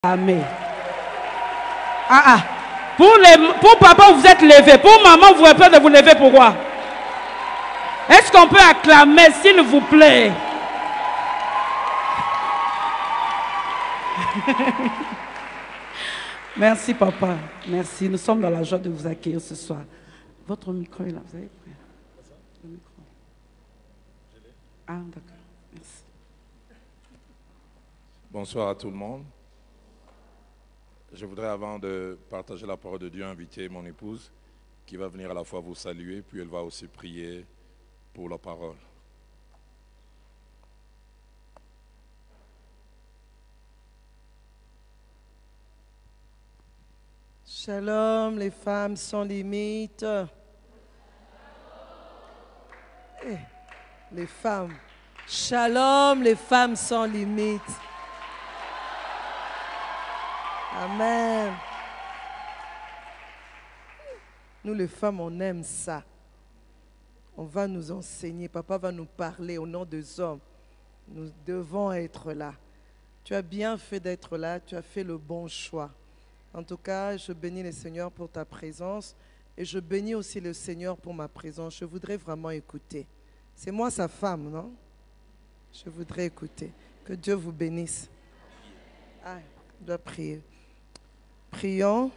Amen. Pour papa, vous êtes levé. Pour maman, vous avez peur de vous lever. Pourquoi? Est-ce qu'on peut acclamer, s'il vous plaît? Merci, papa. Merci. Nous sommes dans la joie de vous accueillir ce soir. Votre micro est là. Vous avez pris le micro? Ah, d'accord. Merci. Bonsoir à tout le monde. Je voudrais, avant de partager la parole de Dieu, inviter mon épouse qui va venir à la fois vous saluer, puis elle va aussi prier pour la parole. Shalom, les femmes sans limite. Les femmes. Shalom, les femmes sans limite. Amen. Nous, les femmes, on aime ça. On va nous enseigner. Papa va nous parler au nom des hommes. Nous devons être là. Tu as bien fait d'être là. Tu as fait le bon choix. En tout cas, je bénis le Seigneur pour ta présence. Et je bénis aussi le Seigneur pour ma présence. Je voudrais vraiment écouter. C'est moi sa femme, non? Je voudrais écouter. Que Dieu vous bénisse. Ah, je dois prier. Prions.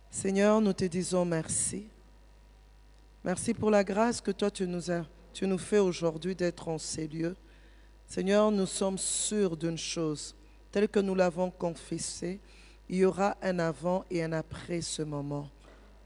Seigneur, nous te disons merci. Merci pour la grâce que toi tu nous fais aujourd'hui d'être en ces lieux. Seigneur, nous sommes sûrs d'une chose, telle que nous l'avons confessé, il y aura un avant et un après ce moment.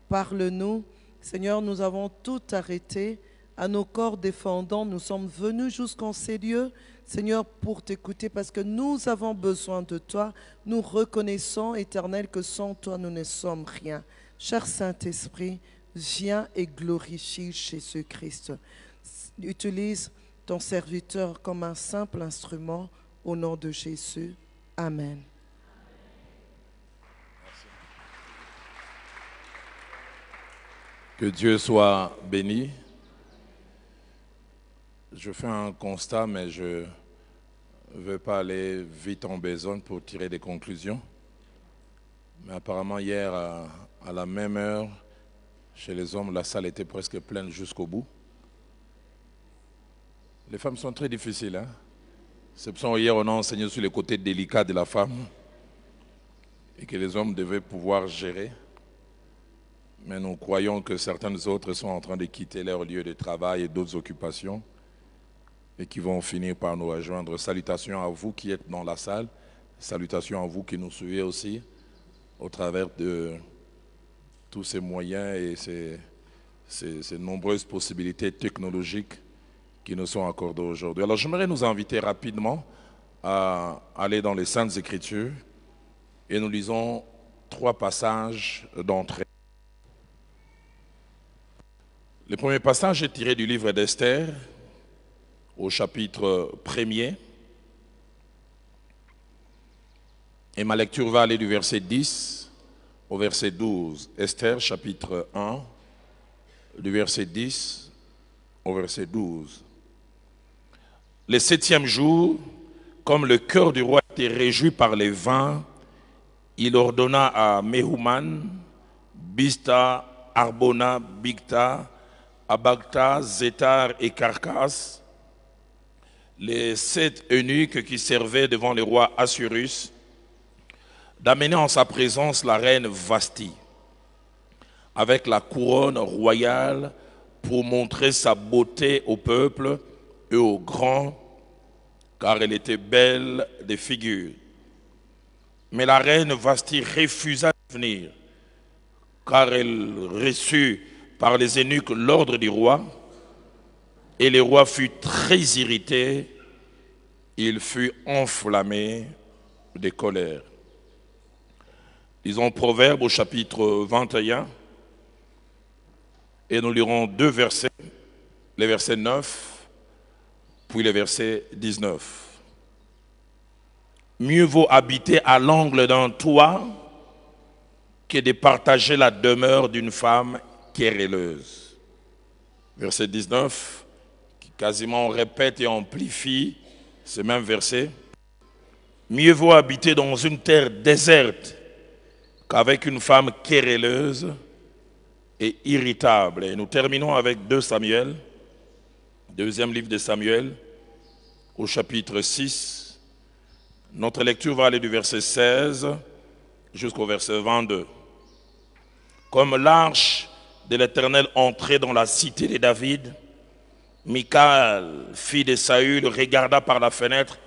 Parle-nous. Seigneur, nous avons tout arrêté. À nos corps défendants, nous sommes venus jusqu'en ces lieux, Seigneur, pour t'écouter, parce que nous avons besoin de toi. Nous reconnaissons, Éternel, que sans toi, nous ne sommes rien. Cher Saint-Esprit, viens et glorifie Jésus-Christ. Utilise ton serviteur comme un simple instrument au nom de Jésus. Amen. Que Dieu soit béni. Je fais un constat, mais je ne veux pas aller vite en besogne pour tirer des conclusions. Mais apparemment, hier, à la même heure, chez les hommes, la salle était presque pleine jusqu'au bout. Les femmes sont très difficiles. Hein? C'est pour ça qu'hier, on a enseigné sur les côtés délicats de la femme et que les hommes devaient pouvoir gérer. Mais nous croyons que certaines autres sont en train de quitter leur lieu de travail et d'autres occupations et qui vont finir par nous rejoindre. Salutations à vous qui êtes dans la salle. Salutations à vous qui nous suivez aussi au travers de tous ces moyens et ces nombreuses possibilités technologiques qui nous sont accordées aujourd'hui. Alors j'aimerais nous inviter rapidement à aller dans les Saintes Écritures et nous lisons 3 passages d'entrée. Le premier passage est tiré du livre d'Esther, au chapitre 1er. Et ma lecture va aller du verset 10 au verset 12. Esther, chapitre 1, du verset 10 au verset 12. Le 7e jour, comme le cœur du roi était réjoui par les vins, il ordonna à Mehuman, Bista, Arbona, Bigta, Abagta, Zétar et Carcas, les 7 eunuques qui servaient devant le roi Assuérus, d'amener en sa présence la reine Vasti, avec la couronne royale pour montrer sa beauté au peuple et aux grands, car elle était belle de figure. Mais la reine Vasti refusa de venir, car elle reçut par les eunuques l'ordre du roi, et le roi fut très irrité, il fut enflammé de colère. Lisons Proverbes au chapitre 21, et nous lirons 2 versets, les versets 9, puis les versets 19. Mieux vaut habiter à l'angle d'un toit que de partager la demeure d'une femme querelleuse. Verset 19, qui quasiment répète et amplifie ce même verset. Mieux vaut habiter dans une terre déserte qu'avec une femme querelleuse et irritable. Et nous terminons avec 2 Samuel, deuxième livre de Samuel, au chapitre 6. Notre lecture va aller du verset 16 jusqu'au verset 22. Comme l'arche de l'Éternel entrait dans la cité de David, Michal, fille de Saül, regarda par la fenêtre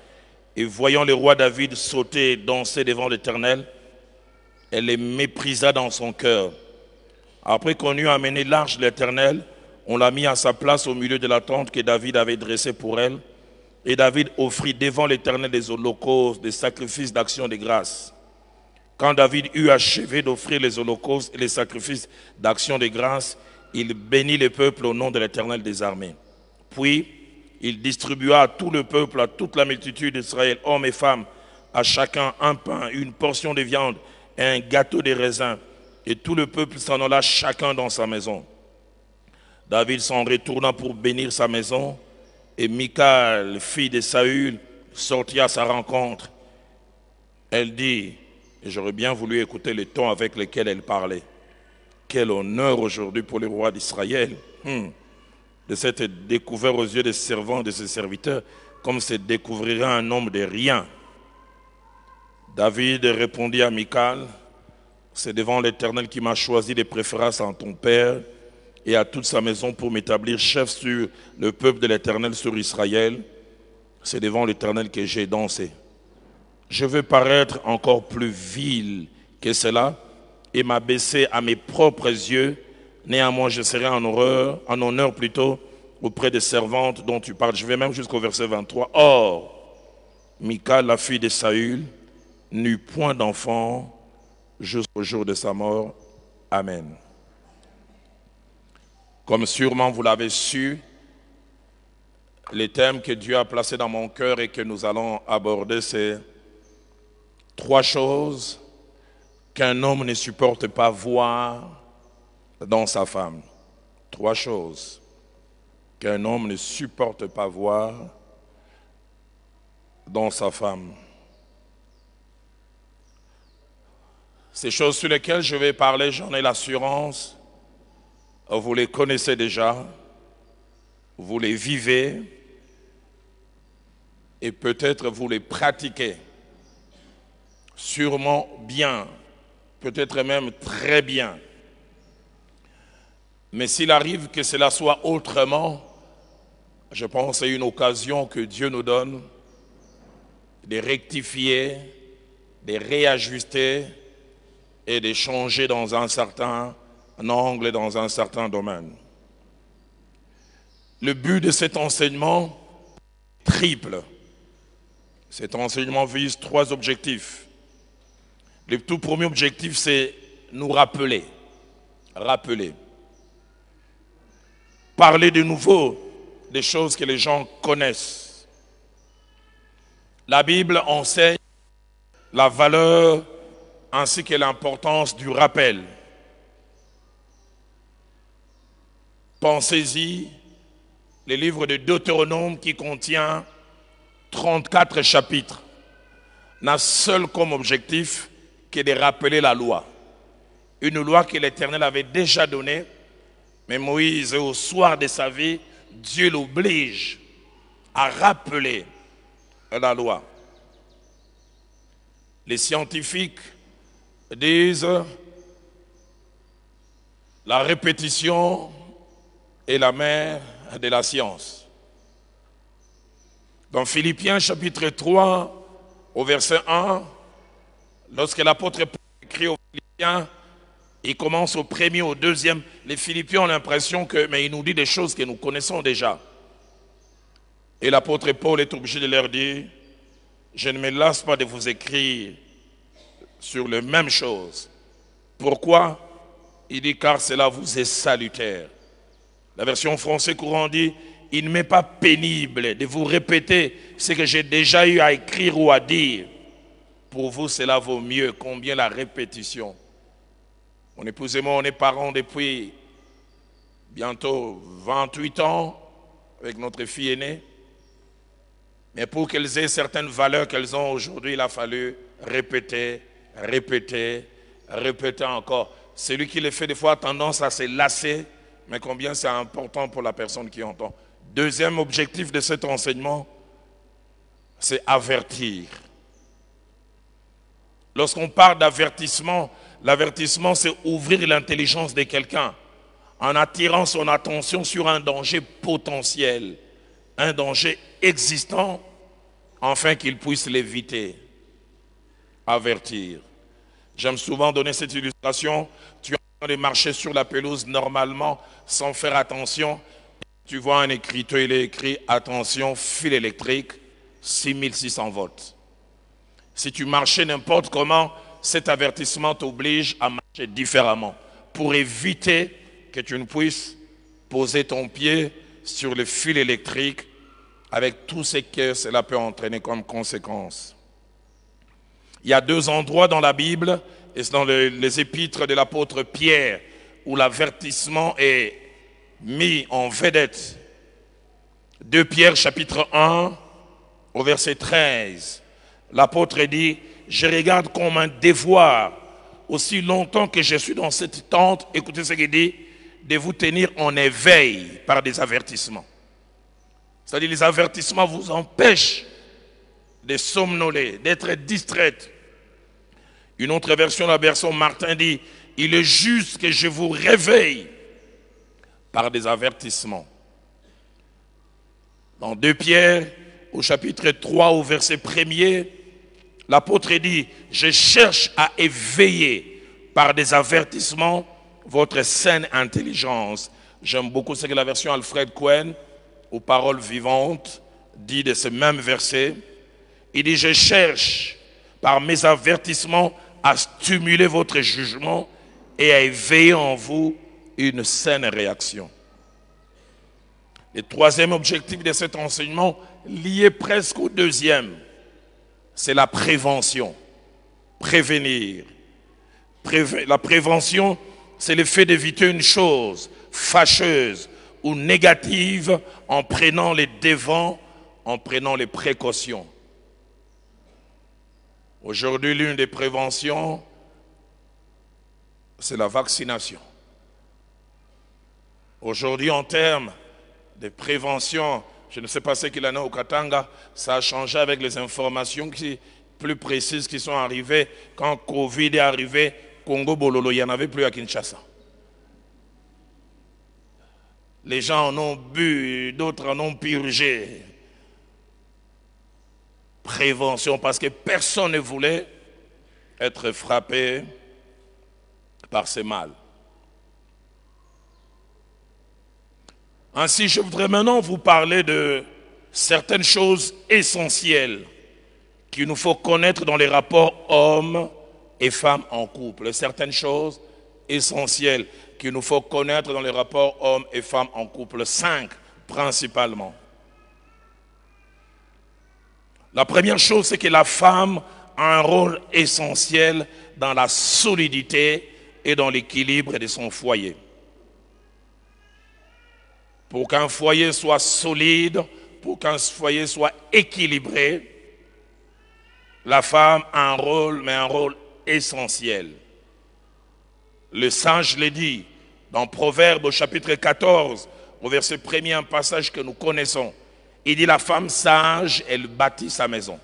et voyant le roi David sauter et danser devant l'Éternel, elle les méprisa dans son cœur. Après qu'on eut amené l'arche de l'Éternel, on l'a mis à sa place au milieu de la tente que David avait dressée pour elle. Et David offrit devant l'Éternel des holocaustes, des sacrifices d'action de grâce. Quand David eut achevé d'offrir les holocaustes et les sacrifices d'action de grâce, il bénit le peuple au nom de l'Éternel des armées. Puis, il distribua à tout le peuple, à toute la multitude d'Israël, hommes et femmes, à chacun un pain, une portion de viande et un gâteau de raisin. Et tout le peuple s'en alla chacun dans sa maison. David s'en retourna pour bénir sa maison, et Michal, fille de Saül, sortit à sa rencontre. Elle dit, et j'aurais bien voulu écouter le ton avec lequel elle parlait, quel honneur aujourd'hui pour le roi d'Israël de s'être découvert aux yeux des servants de ses serviteurs, comme se découvrirait un homme de rien. David répondit à Michal, c'est devant l'Éternel qui m'a choisi de préférence en ton père et à toute sa maison pour m'établir chef sur le peuple de l'Éternel, sur Israël. C'est devant l'Éternel que j'ai dansé. Je veux paraître encore plus vil que cela et m'abaisser à mes propres yeux. Néanmoins, je serai en honneur plutôt auprès des servantes dont tu parles. Je vais même jusqu'au verset 23. Or, Michal, la fille de Saül, n'eut point d'enfant jusqu'au jour de sa mort. Amen. Comme sûrement vous l'avez su, les thèmes que Dieu a placés dans mon cœur et que nous allons aborder, c'est 3 choses qu'un homme ne supporte pas voir dans sa femme. 3 choses qu'un homme ne supporte pas voir dans sa femme. Ces choses sur lesquelles je vais parler, j'en ai l'assurance. Vous les connaissez déjà, vous les vivez et peut-être vous les pratiquez. Sûrement bien, peut-être même très bien. Mais s'il arrive que cela soit autrement, je pense que c'est une occasion que Dieu nous donne de rectifier, de réajuster et de changer dans un certain angle, dans un certain domaine. Le but de cet enseignement est triple. Cet enseignement vise 3 objectifs. Le tout premier objectif, c'est nous rappeler. Parler de nouveau des choses que les gens connaissent. La Bible enseigne la valeur ainsi que l'importance du rappel. Pensez-y, le livre de Deutéronome qui contient 34 chapitres n'a seul comme objectif que de rappeler la loi. Une loi que l'Éternel avait déjà donnée, mais Moïse, au soir de sa vie, Dieu l'oblige à rappeler la loi. Les scientifiques disent la répétition est la mère de la science. Dans Philippiens chapitre 3, au verset 1, lorsque l'apôtre Paul écrit aux Philippiens, il commence au premier, au deuxième. Les Philippiens ont l'impression mais il nous dit des choses que nous connaissons déjà. Et l'apôtre Paul est obligé de leur dire, je ne me lasse pas de vous écrire sur les mêmes choses. Pourquoi? Il dit, car cela vous est salutaire. La version française courant dit, il ne m'est pas pénible de vous répéter ce que j'ai déjà eu à écrire ou à dire. Pour vous, cela vaut mieux. Combien la répétition. Mon épouse et moi, on est parents depuis bientôt 28 ans avec notre fille aînée. Mais pour qu'elles aient certaines valeurs qu'elles ont aujourd'hui, il a fallu répéter, répéter, répéter encore. Celui qui les fait des fois a tendance à se lasser, mais combien c'est important pour la personne qui entend. Deuxième objectif de cet enseignement, c'est avertir. Lorsqu'on parle d'avertissement, l'avertissement c'est ouvrir l'intelligence de quelqu'un en attirant son attention sur un danger potentiel, un danger existant, afin qu'il puisse l'éviter. Avertir. J'aime souvent donner cette illustration. Tu es en train de marcher sur la pelouse normalement, sans faire attention. Tu vois un écriteau, il est écrit « Attention, fil électrique, 6600 volts ». Si tu marchais n'importe comment, cet avertissement t'oblige à marcher différemment pour éviter que tu ne puisses poser ton pied sur le fil électrique avec tout ce que cela peut entraîner comme conséquence. Il y a deux endroits dans la Bible, et c'est dans les épîtres de l'apôtre Pierre, où l'avertissement est mis en vedette. 2 Pierre chapitre 1, au verset 13. L'apôtre dit, « Je regarde comme un devoir, aussi longtemps que je suis dans cette tente, écoutez ce qu'il dit, de vous tenir en éveil par des avertissements. » C'est-à-dire les avertissements vous empêchent de somnoler, d'être distraite. Une autre version, la version Martin dit, « Il est juste que je vous réveille par des avertissements. » Dans 2 Pierre, au chapitre 3, au verset 1er, l'apôtre dit, « Je cherche à éveiller par des avertissements votre saine intelligence. » J'aime beaucoup ce que la version Alfred Cohen, aux paroles vivantes, dit de ce même verset. Il dit, « Je cherche par mes avertissements à stimuler votre jugement et à éveiller en vous une saine réaction. » Le troisième objectif de cet enseignement, lié presque au deuxième, c'est la prévention. Prévenir. La prévention, c'est le fait d'éviter une chose fâcheuse ou négative en prenant les devants, en prenant les précautions. Aujourd'hui, l'une des préventions, c'est la vaccination. Aujourd'hui, en termes de prévention, je ne sais pas ce qu'il en a au Katanga, ça a changé avec les informations plus précises qui sont arrivées. Quand Covid est arrivé, Congo Bololo, il n'y en avait plus à Kinshasa. Les gens en ont bu, d'autres en ont purgé. Prévention, parce que personne ne voulait être frappé par ces mal. Ainsi, je voudrais maintenant vous parler de certaines choses essentielles qu'il nous faut connaître dans les rapports hommes et femmes en couple. Certaines choses essentielles qu'il nous faut connaître dans les rapports hommes et femmes en couple. 5 principalement. La première chose, c'est que la femme a un rôle essentiel dans la solidité et dans l'équilibre de son foyer. Pour qu'un foyer soit solide, pour qu'un foyer soit équilibré, la femme a un rôle, mais un rôle essentiel. Le sage le dit dans Proverbe au chapitre 14, au verset 1er, un passage que nous connaissons. Il dit, la femme sage, elle bâtit sa maison.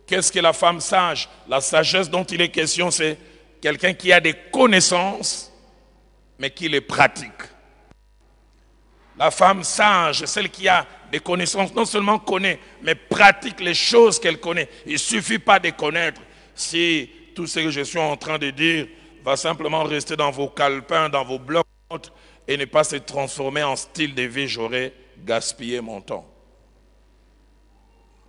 Qu'est-ce que la femme sage? La sagesse dont il est question, c'est quelqu'un qui a des connaissances, mais qui les pratique. La femme sage, celle qui a des connaissances, non seulement connaît, mais pratique les choses qu'elle connaît. Il ne suffit pas de connaître. Si tout ce que je suis en train de dire va simplement rester dans vos calepins, dans vos blocs-notes, et ne pas se transformer en style de vie, j'aurais gaspillé mon temps.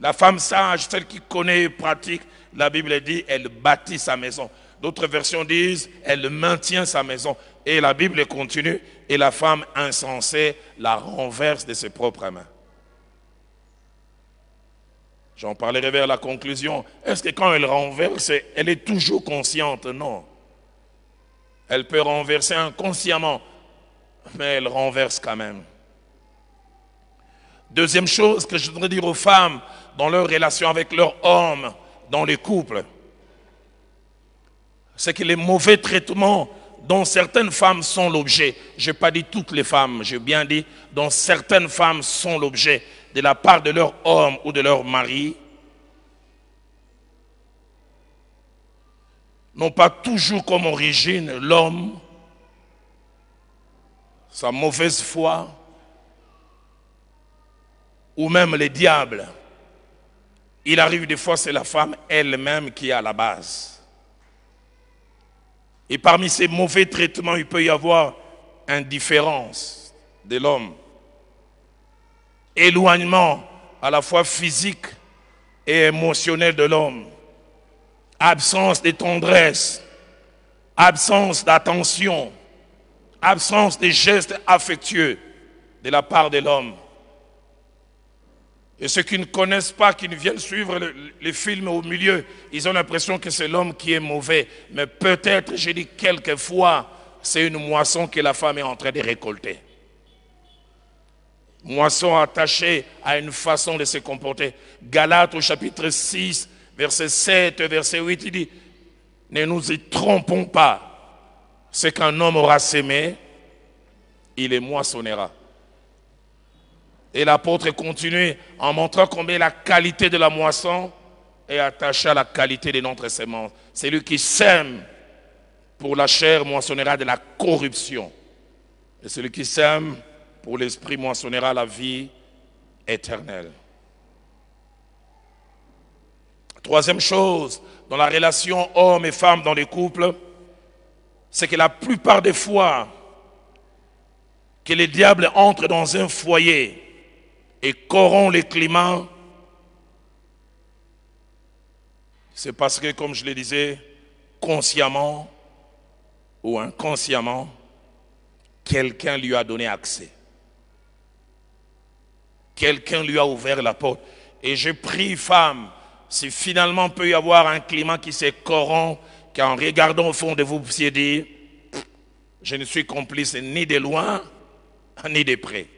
La femme sage, celle qui connaît et pratique, la Bible dit, elle bâtit sa maison. D'autres versions disent, elle maintient sa maison. Et la Bible continue, et la femme insensée la renverse de ses propres mains. J'en parlerai vers la conclusion. Est-ce que quand elle renverse, elle est toujours consciente? Non. Elle peut renverser inconsciemment, mais elle renverse quand même. Deuxième chose que je voudrais dire aux femmes dans leur relation avec leur homme, dans les couples, c'est que les mauvais traitements dont certaines femmes sont l'objet, je n'ai pas dit toutes les femmes, j'ai bien dit dont certaines femmes sont l'objet de la part de leur homme ou de leur mari, n'ont pas toujours comme origine l'homme, sa mauvaise foi, ou même les diables. Il arrive des fois, c'est la femme elle-même qui est à la base. Et parmi ces mauvais traitements, il peut y avoir indifférence de l'homme, éloignement à la fois physique et émotionnel de l'homme, absence de tendresse, absence d'attention, absence de gestes affectueux de la part de l'homme. Et ceux qui ne connaissent pas, qui ne viennent suivre les films au milieu, ils ont l'impression que c'est l'homme qui est mauvais. Mais peut-être, j'ai dit quelquefois, c'est une moisson que la femme est en train de récolter. Moisson attachée à une façon de se comporter. Galates au chapitre 6, verset 7, verset 8, il dit, ne nous y trompons pas. Ce qu'un homme aura sémé, il les moissonnera. Et l'apôtre continue en montrant combien la qualité de la moisson est attachée à la qualité de notre semence. Celui qui sème pour la chair moissonnera de la corruption. Et celui qui sème pour l'esprit moissonnera la vie éternelle. Troisième chose, dans la relation homme et femme dans les couples, c'est que la plupart des fois que les diables entrent dans un foyer et corrompt les climats, c'est parce que, comme je le disais, consciemment ou inconsciemment, quelqu'un lui a donné accès. Quelqu'un lui a ouvert la porte. Et je prie, femme, si finalement peut y avoir un climat qui se corrompt, qu'en regardant au fond de vous, vous puissiez dire, je ne suis complice ni de loin, ni de près.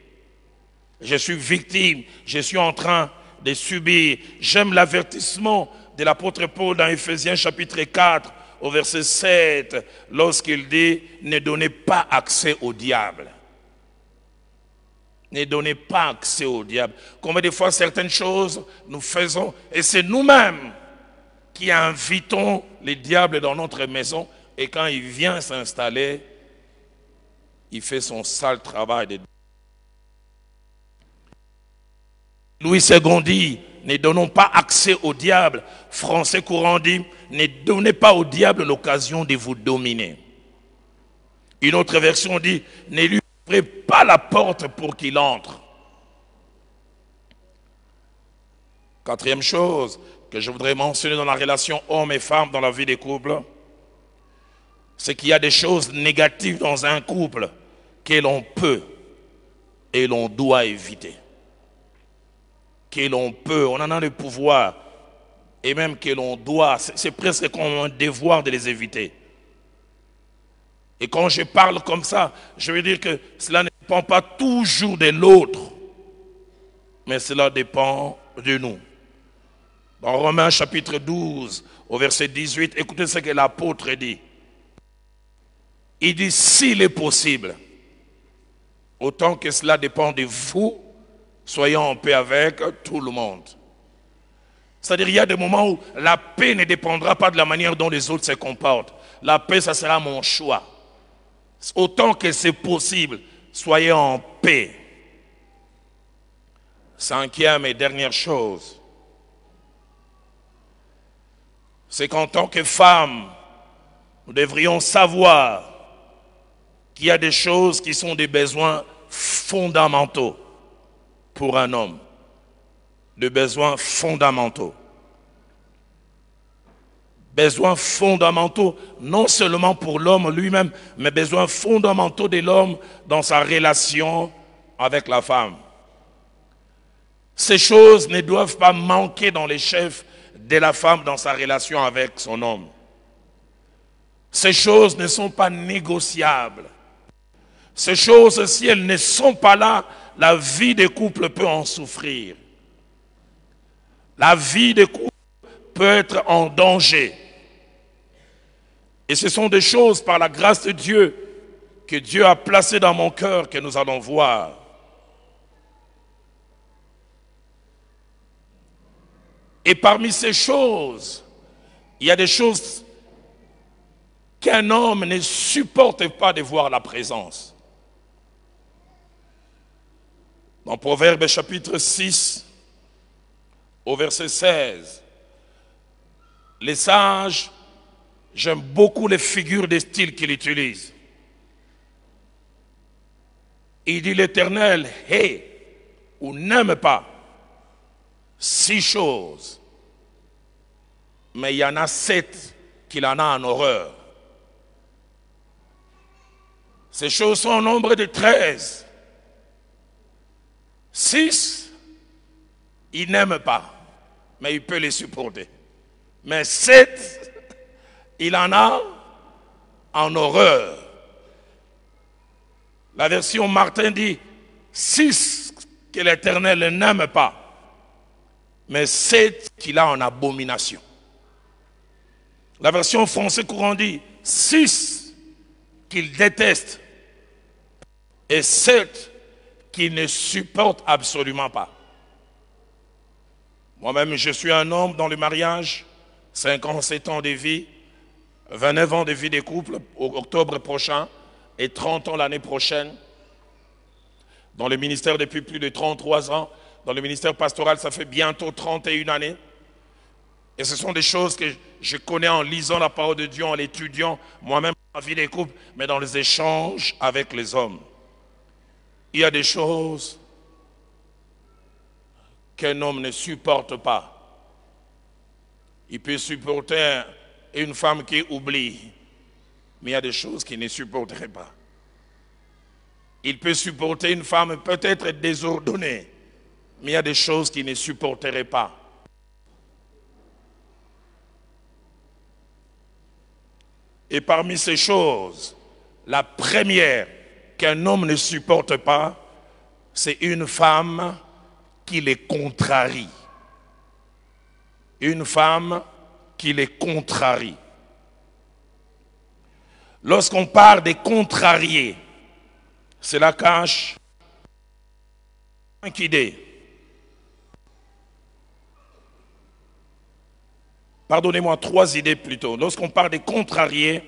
Je suis victime, je suis en train de subir. J'aime l'avertissement de l'apôtre Paul dans Éphésiens chapitre 4, au verset 7, lorsqu'il dit, ne donnez pas accès au diable. Ne donnez pas accès au diable. Combien de fois certaines choses nous faisons, et c'est nous-mêmes qui invitons les diables dans notre maison, et quand il vient s'installer, il fait son sale travail de... Louis II dit, ne donnons pas accès au diable. Français courant dit, ne donnez pas au diable l'occasion de vous dominer. Une autre version dit, ne lui ouvrez pas la porte pour qu'il entre. Quatrième chose que je voudrais mentionner dans la relation homme et femme dans la vie des couples, c'est qu'il y a des choses négatives dans un couple que l'on peut et l'on doit éviter. Que l'on peut, on en a le pouvoir, et même que l'on doit, c'est presque comme un devoir de les éviter. Et quand je parle comme ça, je veux dire que cela ne dépend pas toujours de l'autre, mais cela dépend de nous. Dans Romains chapitre 12, au verset 18, écoutez ce que l'apôtre dit. Il dit, s'il est possible, autant que cela dépend de vous, soyons en paix avec tout le monde. C'est-à-dire, il y a des moments où la paix ne dépendra pas de la manière dont les autres se comportent. La paix, ça sera mon choix. Autant que c'est possible, soyez en paix. Cinquième et dernière chose, c'est qu'en tant que femme, nous devrions savoir qu'il y a des choses qui sont des besoins fondamentaux pour un homme. Des besoins fondamentaux. Besoins fondamentaux, non seulement pour l'homme lui-même, mais besoins fondamentaux de l'homme dans sa relation avec la femme. Ces choses ne doivent pas manquer dans les chefs de la femme dans sa relation avec son homme. Ces choses ne sont pas négociables. Ces choses, si elles ne sont pas là, la vie des couples peut en souffrir. La vie des couples peut être en danger. Et ce sont des choses par la grâce de Dieu que Dieu a placées dans mon cœur que nous allons voir. Et parmi ces choses, il y a des choses qu'un homme ne supporte pas de voir la présence. Dans Proverbe chapitre 6, au verset 16, les sages, j'aime beaucoup les figures de style qu'il utilise. Il dit l'Éternel hait ou n'aime pas 6 choses, mais il y en a 7 qu'il en a en horreur. Ces choses sont au nombre de 13. 6, il n'aime pas, mais il peut les supporter. Mais 7, il en a en horreur. La version Martin dit 6 que l'Éternel n'aime pas, mais 7 qu'il a en abomination. La version français courant dit 6 qu'il déteste et 7 qu'il ne supporte absolument pas. Moi-même, je suis un homme dans le mariage, 57 ans de vie, 29 ans de vie de couple au octobre prochain et 30 ans l'année prochaine. Dans le ministère depuis plus de 33 ans. Dans le ministère pastoral, ça fait bientôt 31 années. Et ce sont des choses que je connais en lisant la parole de Dieu, en l'étudiant, moi-même dans la vie des couples, mais dans les échanges avec les hommes. Il y a des choses qu'un homme ne supporte pas. Il peut supporter une femme qui oublie, mais il y a des choses qu'il ne supporterait pas. Il peut supporter une femme peut-être désordonnée, mais il y a des choses qu'il ne supporterait pas. Et parmi ces choses, la première qu'un homme ne supporte pas, c'est une femme qui les contrarie. Une femme qui les contrarie. Lorsqu'on parle des contrariés, cela cache 5 idées. Pardonnez-moi, 3 idées plutôt. Lorsqu'on parle des contrariés,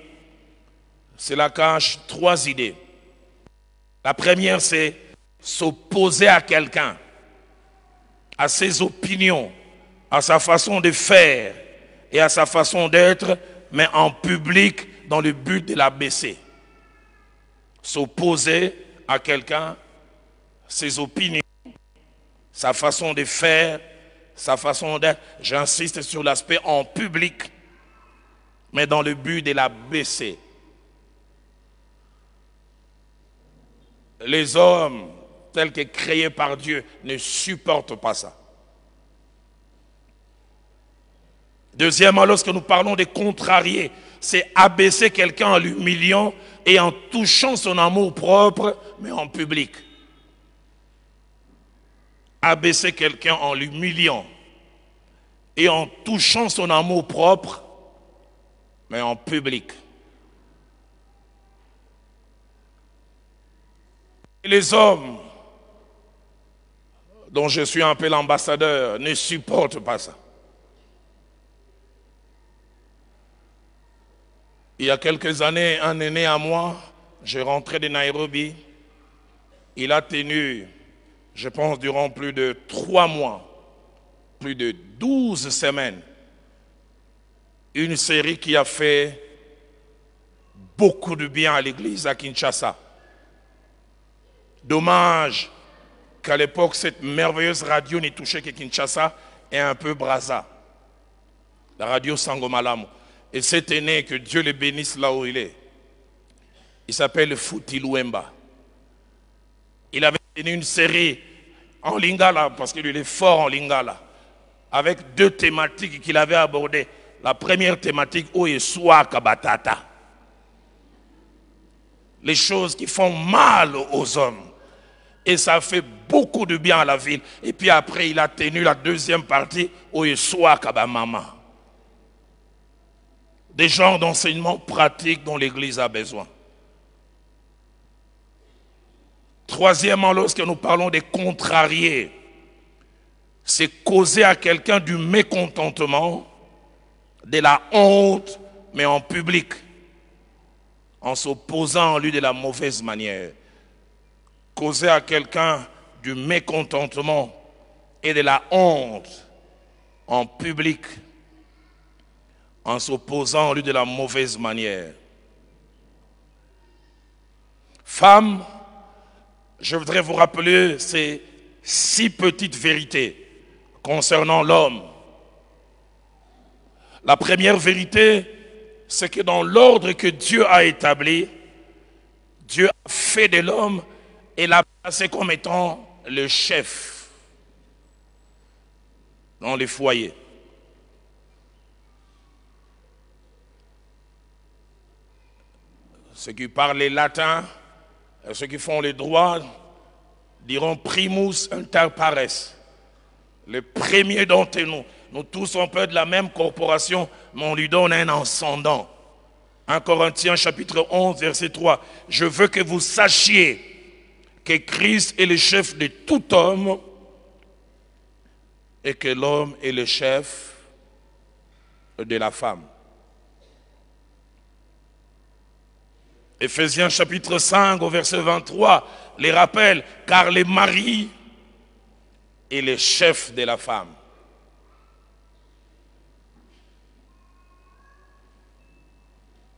cela cache 3 idées. La première, c'est s'opposer à quelqu'un, à ses opinions, à sa façon de faire et à sa façon d'être, mais en public dans le but de l'abaisser. S'opposer à quelqu'un, ses opinions, sa façon de faire, sa façon d'être. J'insiste sur l'aspect en public, mais dans le but de l'abaisser. Les hommes, tels que créés par Dieu, ne supportent pas ça. Deuxièmement, lorsque nous parlons de contrariés, c'est abaisser quelqu'un en l'humiliant et en touchant son amour propre, mais en public. Abaisser quelqu'un en l'humiliant et en touchant son amour propre, mais en public. Et les hommes, dont je suis un peu l'ambassadeur, ne supportent pas ça. Il y a quelques années, un aîné à moi, je rentrais de Nairobi, il a tenu, je pense, durant plus de 3 mois, plus de 12 semaines, une série qui a fait beaucoup de bien à l'église à Kinshasa. Dommage qu'à l'époque, cette merveilleuse radio n'y touchait que Kinshasa et un peu Brazza. La radio Sangomalamu. Et cet aîné, que Dieu le bénisse là où il est, il s'appelle Fouti Louemba. Il avait tenu une série en lingala, parce qu'il est fort en lingala, avec 2 thématiques qu'il avait abordées. La première thématique, Oye Soa Kabatata. les choses qui font mal aux hommes. Et ça fait beaucoup de bien à la ville. Et puis après, il a tenu la deuxième partie au Yesua Kabamama. Des genres d'enseignements pratiques dont l'Église a besoin. Troisièmement, lorsque nous parlons des contrariés, c'est causer à quelqu'un du mécontentement, de la honte, mais en public, en s'opposant à lui de la mauvaise manière. Causer à quelqu'un du mécontentement et de la honte en public, en s'opposant à lui de la mauvaise manière. Femmes, je voudrais vous rappeler ces 6 petites vérités concernant l'homme. La première vérité, c'est que dans l'ordre que Dieu a établi, Dieu a fait de l'homme et l'a placé comme étant le chef dans les foyers. Ceux qui parlent les latins, ceux qui font les droits, diront primus inter pares. Le premier d'entre nous. Nous tous, on peut être de la même corporation, mais on lui donne un ascendant. 1 Corinthiens chapitre 11, verset 3. Je veux que vous sachiez que Christ est le chef de tout homme et que l'homme est le chef de la femme. Éphésiens chapitre 5 au verset 23 les rappelle, car le mari est le chef de la femme.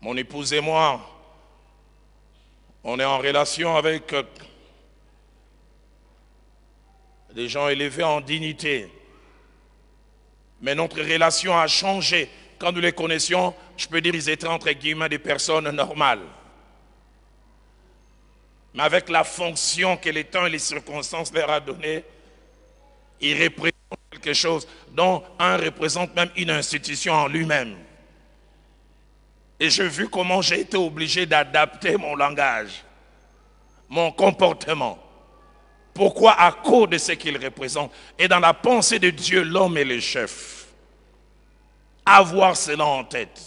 Mon épouse et moi, on est en relation avec des gens élevés en dignité. Mais notre relation a changé. Quand nous les connaissions, je peux dire qu'ils étaient entre guillemets des personnes normales. Mais avec la fonction que les temps et les circonstances leur a donnée, ils représentent quelque chose dont un représente même une institution en lui-même. Et j'ai vu comment j'ai été obligé d'adapter mon langage, mon comportement. Pourquoi? À cause de ce qu'il représente. Et dans la pensée de Dieu, l'homme est le chef. Avoir cela en tête.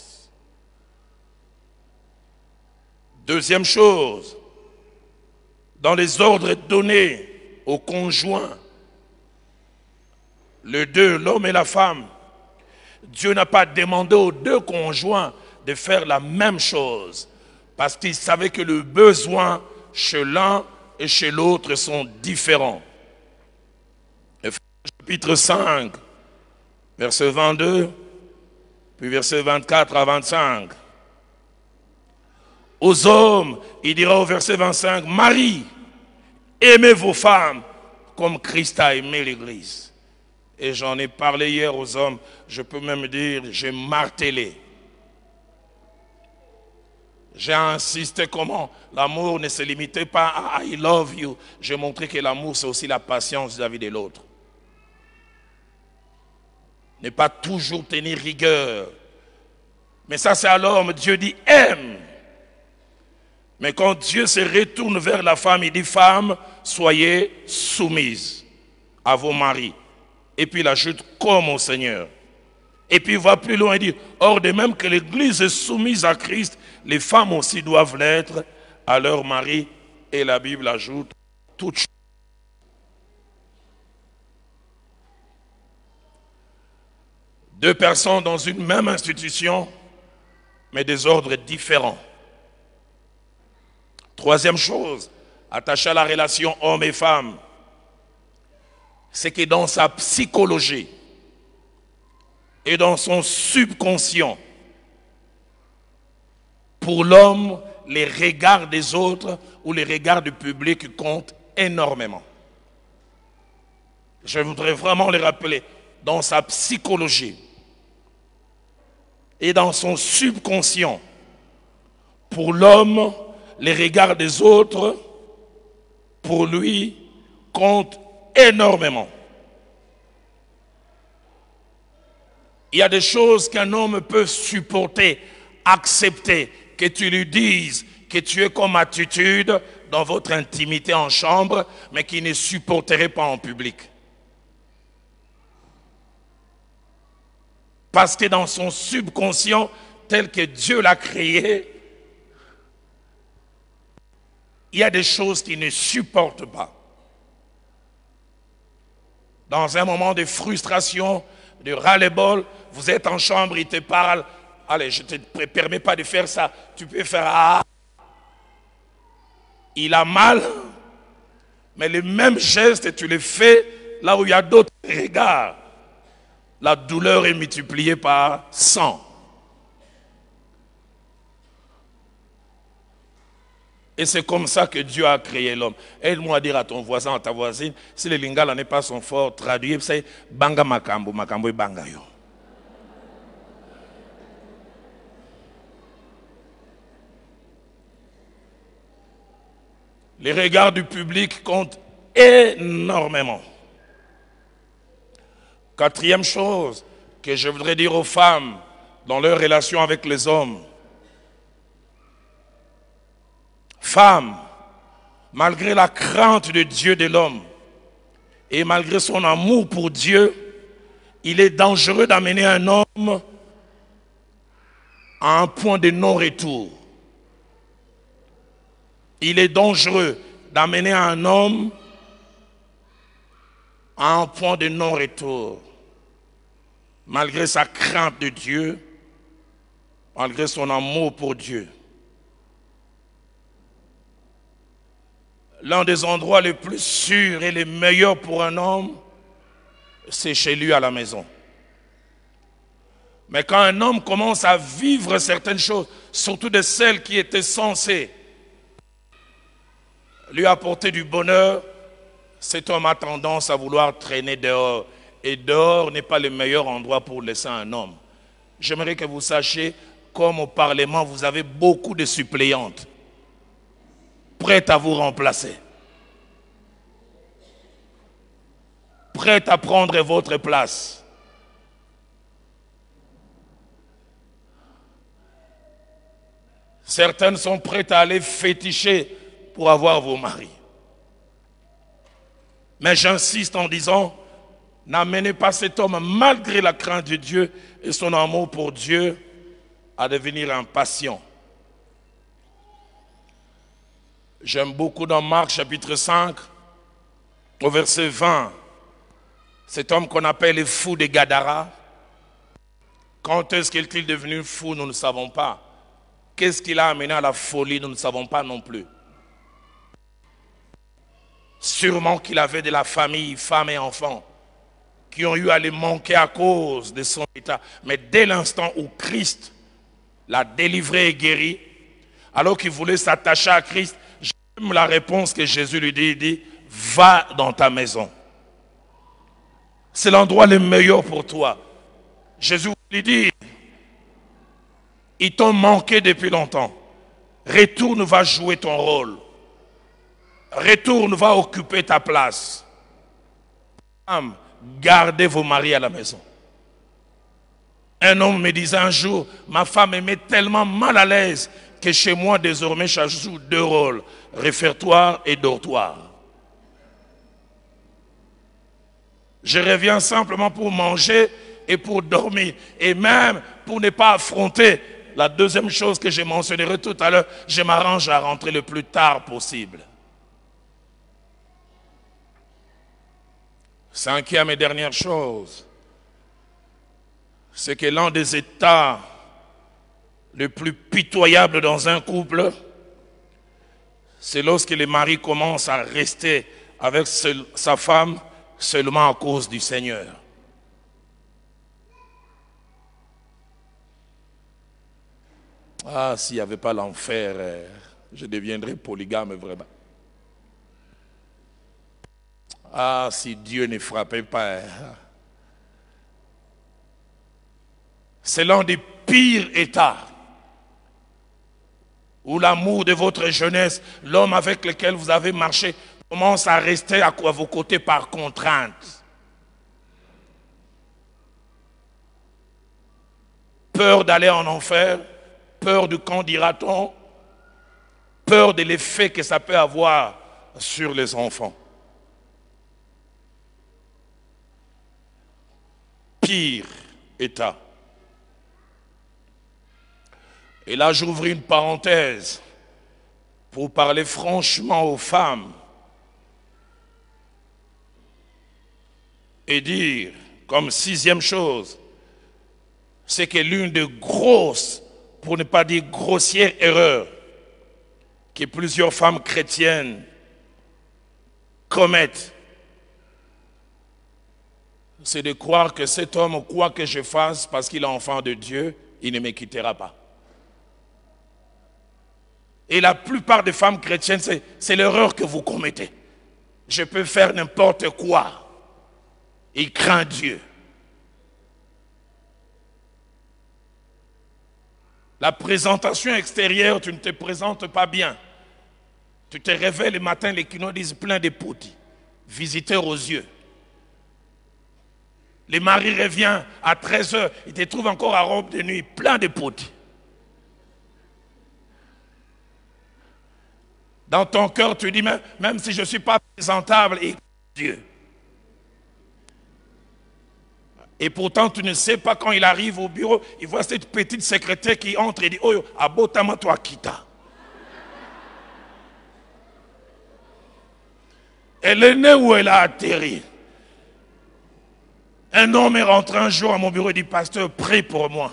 Deuxième chose, dans les ordres donnés aux conjoints, les deux, l'homme et la femme, Dieu n'a pas demandé aux deux conjoints de faire la même chose, parce qu'il savait que le besoin chez l'un et chez l'autre sont différents. Chapitre 5, verset 22, puis verset 24 à 25. Aux hommes, il dira au verset 25, Marie, aimez vos femmes comme Christ a aimé l'Église. Et j'en ai parlé hier aux hommes, je peux même dire, j'ai martelé. J'ai insisté comment l'amour ne se limitait pas à I love you. J'ai montré que l'amour, c'est aussi la patience vis-à-vis de l'autre. Ne pas toujours tenir rigueur. Mais ça, c'est à l'homme. Dieu dit aime. Mais quand Dieu se retourne vers la femme, il dit femme, soyez soumises à vos maris. Et puis il ajoute comme au Seigneur. Et puis il va plus loin et dit, or de même que l'Église est soumise à Christ, les femmes aussi doivent l'être à leur mari. Et la Bible ajoute toutes choses. Deux personnes dans une même institution, mais des ordres différents. Troisième chose, attachée à la relation homme et femme, c'est que dans sa psychologie et dans son subconscient, pour l'homme, les regards des autres ou les regards du public comptent énormément. Je voudrais vraiment le rappeler, dans sa psychologie et dans son subconscient, pour l'homme, les regards des autres, pour lui, comptent énormément. Il y a des choses qu'un homme peut supporter, accepter, que tu lui dises, que tu aies comme attitude dans votre intimité en chambre, mais qui ne supporterait pas en public. Parce que dans son subconscient, tel que Dieu l'a créé, il y a des choses qu'il ne supporte pas. Dans un moment de frustration, de ras-le-bol, vous êtes en chambre, il te parle. Allez, je ne te permets pas de faire ça. Tu peux faire ah. Il a mal, mais le même geste, tu le fais là où il y a d'autres regards. La douleur est multipliée par 100. Et c'est comme ça que Dieu a créé l'homme. Aide-moi à dire à ton voisin, à ta voisine, si le lingala n'est pas son fort, traduit, c'est banga makambo, makambo et banga yo. Les regards du public comptent énormément. Quatrième chose que je voudrais dire aux femmes dans leur relation avec les hommes. Femmes, malgré la crainte de Dieu de l'homme et malgré son amour pour Dieu, il est dangereux d'amener un homme à un point de non-retour. Il est dangereux d'amener un homme à un point de non-retour. Malgré sa crainte de Dieu, malgré son amour pour Dieu. L'un des endroits les plus sûrs et les meilleurs pour un homme, c'est chez lui à la maison. Mais quand un homme commence à vivre certaines choses, surtout de celles qui étaient censées lui apporter du bonheur, cet homme a tendance à vouloir traîner dehors. Et dehors n'est pas le meilleur endroit pour laisser un homme. J'aimerais que vous sachiez, comme au Parlement, vous avez beaucoup de suppléantes prêtes à vous remplacer. Prêtes à prendre votre place. Certaines sont prêtes à aller féticher pour avoir vos maris. Mais j'insiste en disant, n'amenez pas cet homme, malgré la crainte de Dieu et son amour pour Dieu, à devenir impatient. J'aime beaucoup dans Marc chapitre 5, au verset 20, cet homme qu'on appelle le fou de Gadara. Quand est-ce qu'il est devenu fou, nous ne savons pas. Qu'est-ce qui l'a amené à la folie, nous ne savons pas non plus. Sûrement qu'il avait de la famille, femmes et enfants, qui ont eu à les manquer à cause de son état. Mais dès l'instant où Christ l'a délivré et guéri, alors qu'il voulait s'attacher à Christ, j'aime la réponse que Jésus lui dit, il dit, va dans ta maison. C'est l'endroit le meilleur pour toi. Jésus lui dit, ils t'ont manqué depuis longtemps. Retourne, va jouer ton rôle. Retourne, va occuper ta place. Femmes, gardez vos maris à la maison. Un homme me disait un jour, ma femme me met tellement mal à l'aise que chez moi désormais je joue deux rôles, réfectoire et dortoir. Je reviens simplement pour manger et pour dormir. Et même pour ne pas affronter la deuxième chose que je mentionnerai tout à l'heure, je m'arrange à rentrer le plus tard possible. Cinquième et dernière chose, c'est que l'un des états les plus pitoyables dans un couple, c'est lorsque le mari commence à rester avec sa femme seulement à cause du Seigneur. Ah, s'il n'y avait pas l'enfer, je deviendrais polygame vraiment. Ah, si Dieu ne frappait pas. C'est l'un des pires états où l'amour de votre jeunesse, l'homme avec lequel vous avez marché, commence à rester à vos côtés par contrainte. Peur d'aller en enfer, peur du qu'en dira-t-on, peur de l'effet que ça peut avoir sur les enfants. Pire état. Et là, j'ouvre une parenthèse pour parler franchement aux femmes et dire, comme sixième chose, c'est que l'une des grosses, pour ne pas dire grossières erreurs que plusieurs femmes chrétiennes commettent, c'est de croire que cet homme, quoi que je fasse, parce qu'il est enfant de Dieu, il ne me quittera pas. Et la plupart des femmes chrétiennes, c'est l'erreur que vous commettez. Je peux faire n'importe quoi. Il craint Dieu. La présentation extérieure, tu ne te présentes pas bien. Tu te réveilles le matin, les quinois disent plein de poutis, visiteurs aux yeux. Le mari revient à 13h, il te trouve encore à robe de nuit, plein de poutis. Dans ton cœur, tu dis, même si je ne suis pas présentable, et Dieu. Et pourtant, tu ne sais pas quand il arrive au bureau, il voit cette petite secrétaire qui entre et dit, oh, abotama toi kita. Elle est née où elle a atterri. Un homme est rentré un jour à mon bureau et dit, pasteur, prie pour moi.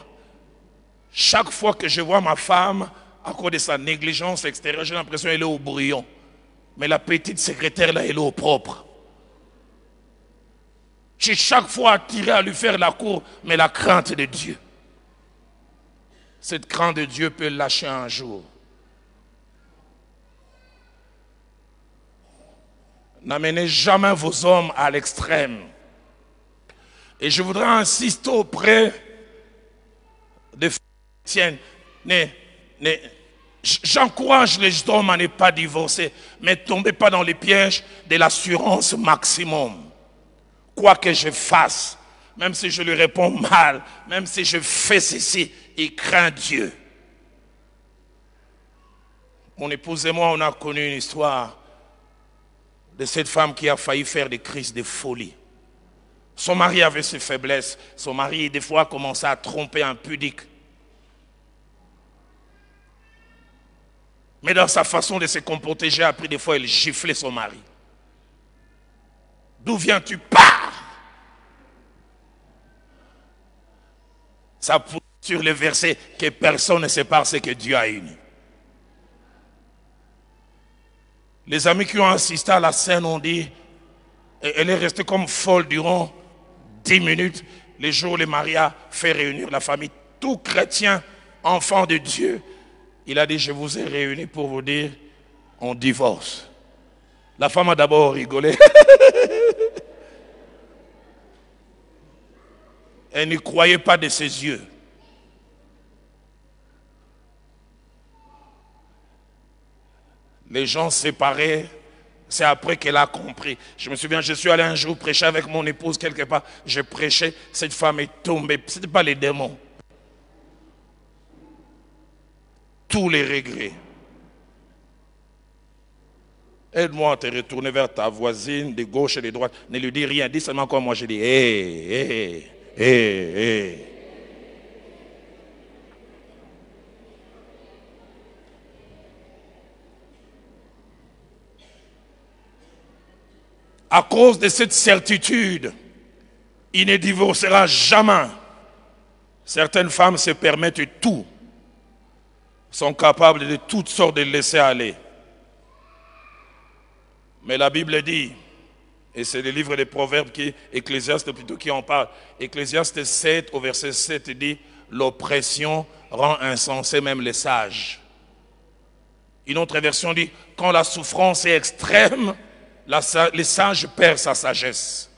Chaque fois que je vois ma femme, à cause de sa négligence extérieure, j'ai l'impression qu'elle est au brouillon. Mais la petite secrétaire là, elle est au propre. J'ai chaque fois attiré à lui faire la cour, mais la crainte de Dieu. Cette crainte de Dieu peut lâcher un jour. N'amenez jamais vos hommes à l'extrême. Et je voudrais insister auprès des femmes chrétiennes. J'encourage les hommes à ne pas divorcer, mais ne tombez pas dans les pièges de l'assurance maximum. Quoi que je fasse, même si je lui réponds mal, même si je fais ceci, il craint Dieu. Mon épouse et moi, on a connu une histoire de cette femme qui a failli faire des crises de folie. Son mari avait ses faiblesses. Son mari, des fois, commençait à tromper impudique. Mais dans sa façon de se comporter, j'ai appris des fois, elle giflait son mari. D'où viens-tu? Pars! Ça pousse sur le verset que personne ne sépare ce que Dieu a uni. Les amis qui ont assisté à la scène ont dit, elle est restée comme folle durant 10 minutes. Les jours où le mari a fait réunir la famille, tout chrétien, enfant de Dieu, il a dit, je vous ai réunis pour vous dire, on divorce. La femme a d'abord rigolé. Elle ne croyait pas de ses yeux. Les gens séparés, c'est après qu'elle a compris. Je me souviens, je suis allé un jour prêcher avec mon épouse quelque part. Je prêchais, cette femme est tombée. Ce n'était pas les démons. Tous les regrets. Aide-moi à te retourner vers ta voisine de gauche et de droite. Ne lui dis rien, dis seulement comme moi je dis. Hé. À cause de cette certitude, il ne divorcera jamais. Certaines femmes se permettent tout, sont capables de toutes sortes de laisser aller. Mais la Bible dit, et c'est le livre des Proverbes, Ecclésiaste plutôt qui en parle, Ecclésiaste 7 au verset 7 dit, l'oppression rend insensé même les sages. Une autre version dit, quand la souffrance est extrême, les sages perdent sa sagesse.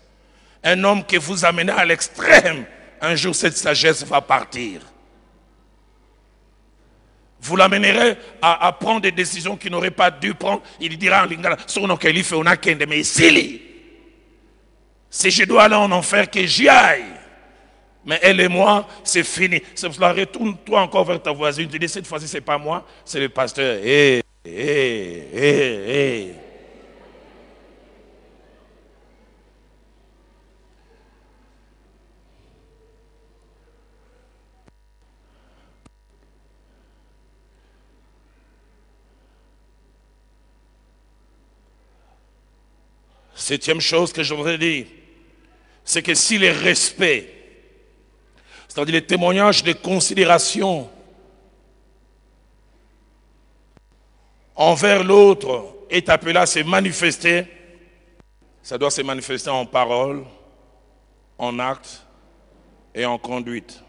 Un homme que vous amenez à l'extrême, un jour cette sagesse va partir. Vous l'amènerez à prendre des décisions qu'il n'aurait pas dû prendre. Il dira en lingala, si je dois aller en enfer, que j'y aille. Mais elle et moi, c'est fini. C'est pour cela, retourne-toi encore vers ta voisine. Tu dis, cette fois-ci, ce n'est pas moi, c'est le pasteur. Septième chose que je voudrais dire, c'est que si les respects, c'est-à-dire les témoignages de considération envers l'autre est appelé à se manifester, ça doit se manifester en parole, en acte et en conduite.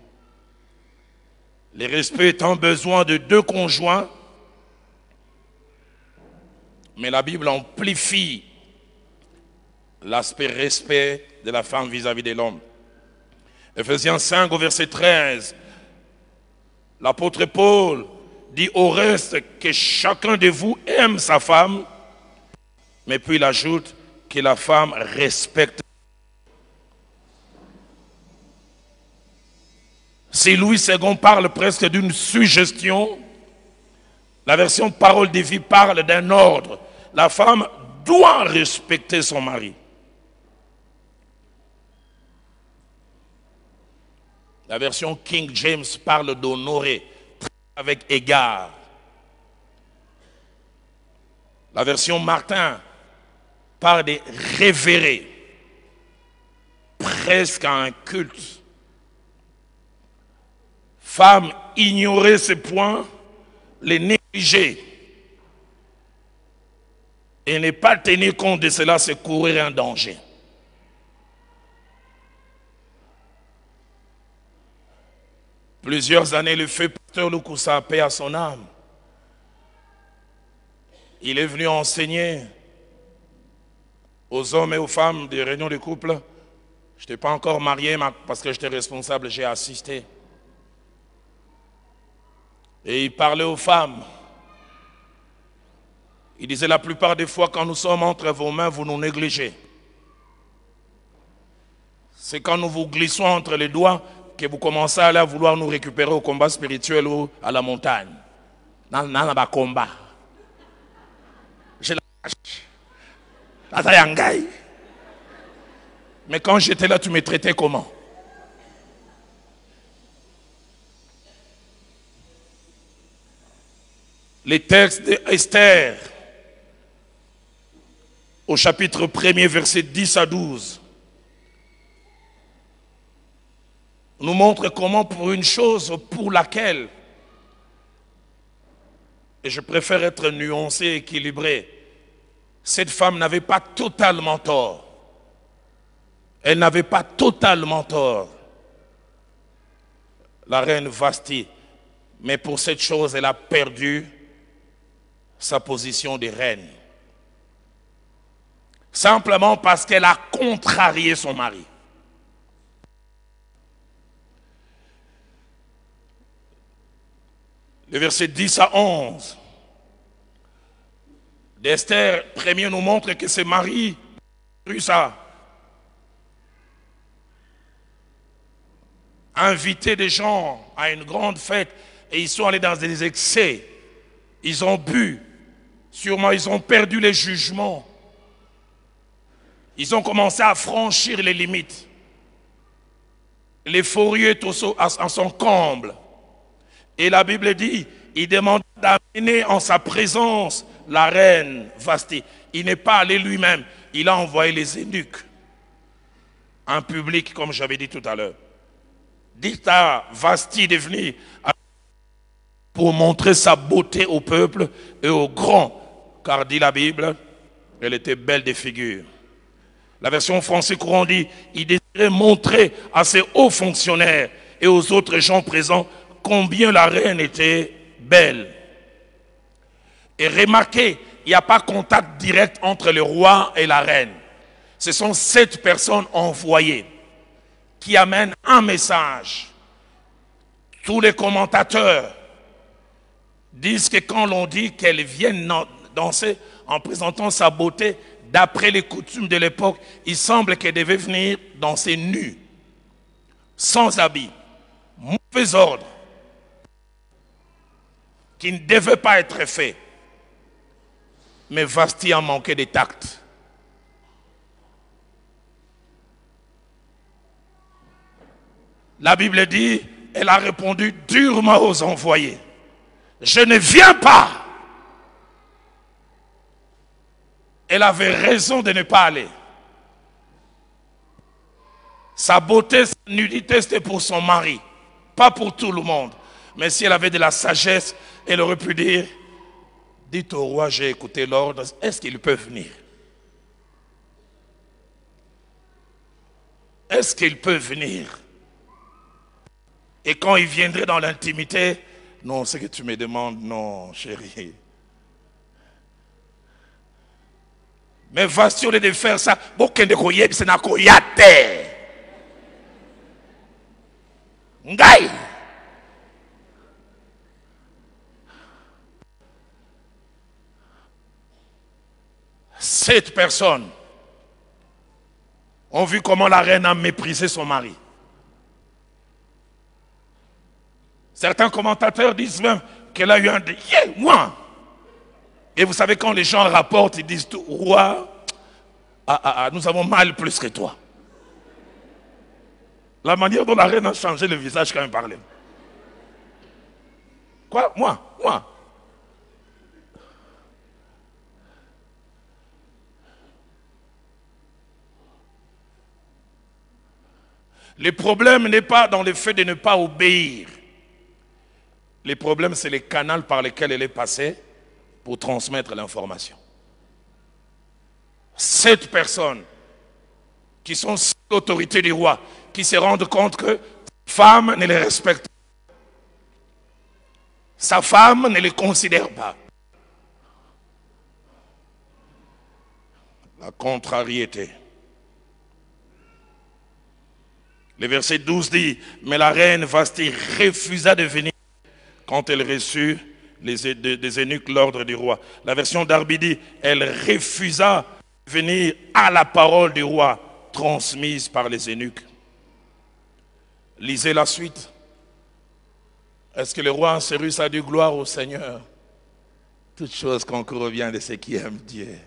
Les respects étant besoin de deux conjoints, mais la Bible amplifie l'aspect respect de la femme vis-à-vis de l'homme. Ephésiens 5 au verset 13, l'apôtre Paul dit au reste que chacun de vous aime sa femme, mais puis il ajoute que la femme respecte. Si Louis II parle presque d'une suggestion, la version Parole de vie parle d'un ordre. La femme doit respecter son mari. La version King James parle d'honorer avec égard. La version Martin parle de révérer, presque à un culte. Femme, ignorer ces points, les négliger et ne pas tenir compte de cela, c'est courir un danger. Plusieurs années, le feu pasteur Lukusa, paix à son âme, il est venu enseigner aux hommes et aux femmes des réunions de couple. Je n'étais pas encore marié, mais parce que j'étais responsable, j'ai assisté. Et il parlait aux femmes. Il disait la plupart des fois, quand nous sommes entre vos mains, vous nous négligez. C'est quand nous vous glissons entre les doigts que vous commencez à vouloir nous récupérer au combat spirituel ou à la montagne. Dans le combat. Je la mais quand j'étais là, tu me traitais comment? Les textes d'Esther, au chapitre 1er, versets 10 à 12, nous montrent comment pour une chose pour laquelle, et je préfère être nuancé et équilibré, cette femme n'avait pas totalement tort. Elle n'avait pas totalement tort. La reine Vasti, mais pour cette chose, elle a perdu sa position de reine. Simplement parce qu'elle a contrarié son mari. Le verset 10 à 11 d'Esther 1er nous montre que ses maris a invité des gens à une grande fête et ils sont allés dans des excès. Ils ont bu. Sûrement, ils ont perdu les jugements. Ils ont commencé à franchir les limites. L'euphorie est à son comble. Et la Bible dit, il demande d'amener en sa présence la reine Vasti. Il n'est pas allé lui-même. Il a envoyé les eunuques. Un public, comme j'avais dit tout à l'heure. Dites à Vasti de venir pour montrer sa beauté au peuple et aux grands. Car dit la Bible, elle était belle de figure. La version français courant dit, il désirait montrer à ses hauts fonctionnaires et aux autres gens présents combien la reine était belle. Et remarquez, il n'y a pas contact direct entre le roi et la reine. Ce sont 7 personnes envoyées qui amènent un message. Tous les commentateurs disent que quand l'on dit qu'elle vienne danser en présentant sa beauté, d'après les coutumes de l'époque, il semble qu'elle devait venir danser nue, sans habit, mauvais ordre, qui ne devait pas être fait. Mais Vasti a manqué de tact. La Bible dit, elle a répondu durement aux envoyés. Je ne viens pas. Elle avait raison de ne pas aller. Sa beauté, sa nudité, c'était pour son mari, pas pour tout le monde. Mais si elle avait de la sagesse, elle aurait pu dire, dites au roi, j'ai écouté l'ordre, est-ce qu'il peut venir? Est-ce qu'il peut venir? Et quand il viendrait dans l'intimité, non, ce que tu me demandes, non, chérie. Mais Vasti, au lieu de faire ça, bokende koyeb, c'est na koyate. Ngai. Cette personne ont vu comment la reine a méprisé son mari. Certains commentateurs disent même qu'elle a eu un moi. Et vous savez, quand les gens rapportent, ils disent tout, roi, nous avons mal plus que toi. La manière dont la reine a changé le visage quand elle parlait. Quoi? Moi. Le problème n'est pas dans le fait de ne pas obéir. Le problème, c'est les canaux par lesquels elle est passée pour transmettre l'information. Cette personne qui sont sous l'autorité du roi, qui se rendent compte que sa femme ne les respecte pas. Sa femme ne les considère pas. La contrariété. Le verset 12 dit, mais la reine Vasti refusa de venir quand elle reçut des eunuques l'ordre du roi. La version d'Arbi dit, elle refusa de venir à la parole du roi transmise par les eunuques. Lisez la suite. Est-ce que le roi Cyrus a dit gloire au Seigneur? Toute chose concourt de ceux qui aiment Dieu.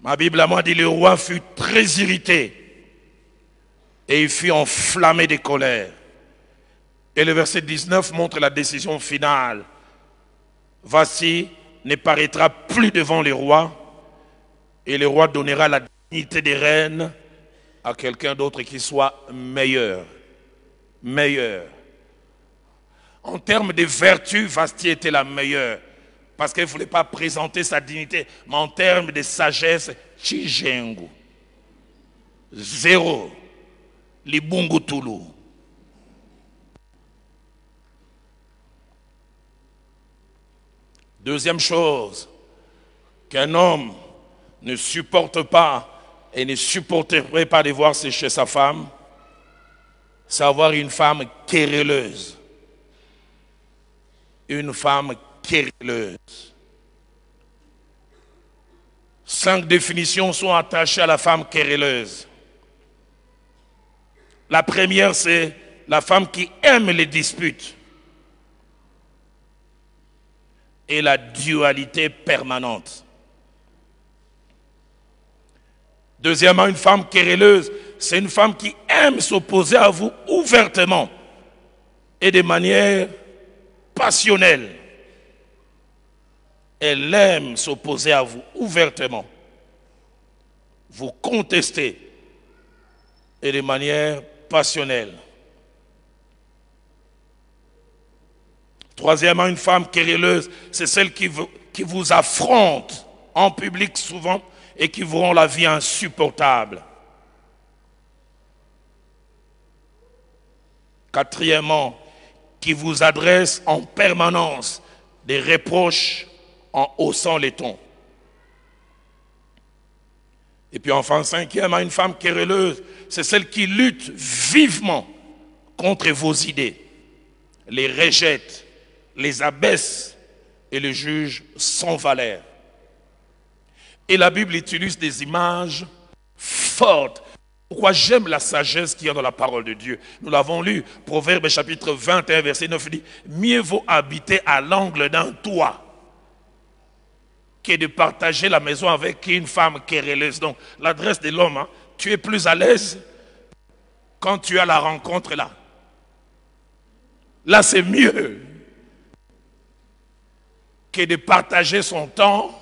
Ma Bible à moi dit, le roi fut très irrité et il fut enflammé de colère. Et le verset 19 montre la décision finale. Vasti ne paraîtra plus devant les rois et le roi donnera la dignité des reines à quelqu'un d'autre qui soit meilleur. Meilleur. En termes de vertu, Vasti était la meilleure parce qu'elle ne voulait pas présenter sa dignité. Mais en termes de sagesse, Chijengu. Zéro. Libungu Tulu. Deuxième chose, qu'un homme ne supporte pas et ne supporterait pas de voir chez sa femme, c'est avoir une femme querelleuse. Une femme querelleuse. 5 définitions sont attachées à la femme querelleuse. La première, c'est la femme qui aime les disputes et la dualité permanente. Deuxièmement, une femme querelleuse, c'est une femme qui aime s'opposer à vous ouvertement et de manière passionnelle. Elle aime s'opposer à vous ouvertement, vous contester et de manière passionnelle. Troisièmement, une femme querelleuse, c'est celle qui vous affronte en public souvent et qui vous rend la vie insupportable. Quatrièmement, qui vous adresse en permanence des reproches en haussant les tons. Et puis enfin, cinquièmement, une femme querelleuse, c'est celle qui lutte vivement contre vos idées, les rejette, les abaisse et les juge sans valeur. Et la Bible utilise des images fortes. Pourquoi j'aime la sagesse qu'il y a dans la parole de Dieu. Nous l'avons lu, Proverbe chapitre 21, verset 9, il dit, mieux vaut habiter à l'angle d'un toit que de partager la maison avec une femme querelleuse. Donc, l'adresse de l'homme, hein, tu es plus à l'aise quand tu as la rencontre là. Là, c'est mieux que de partager son temps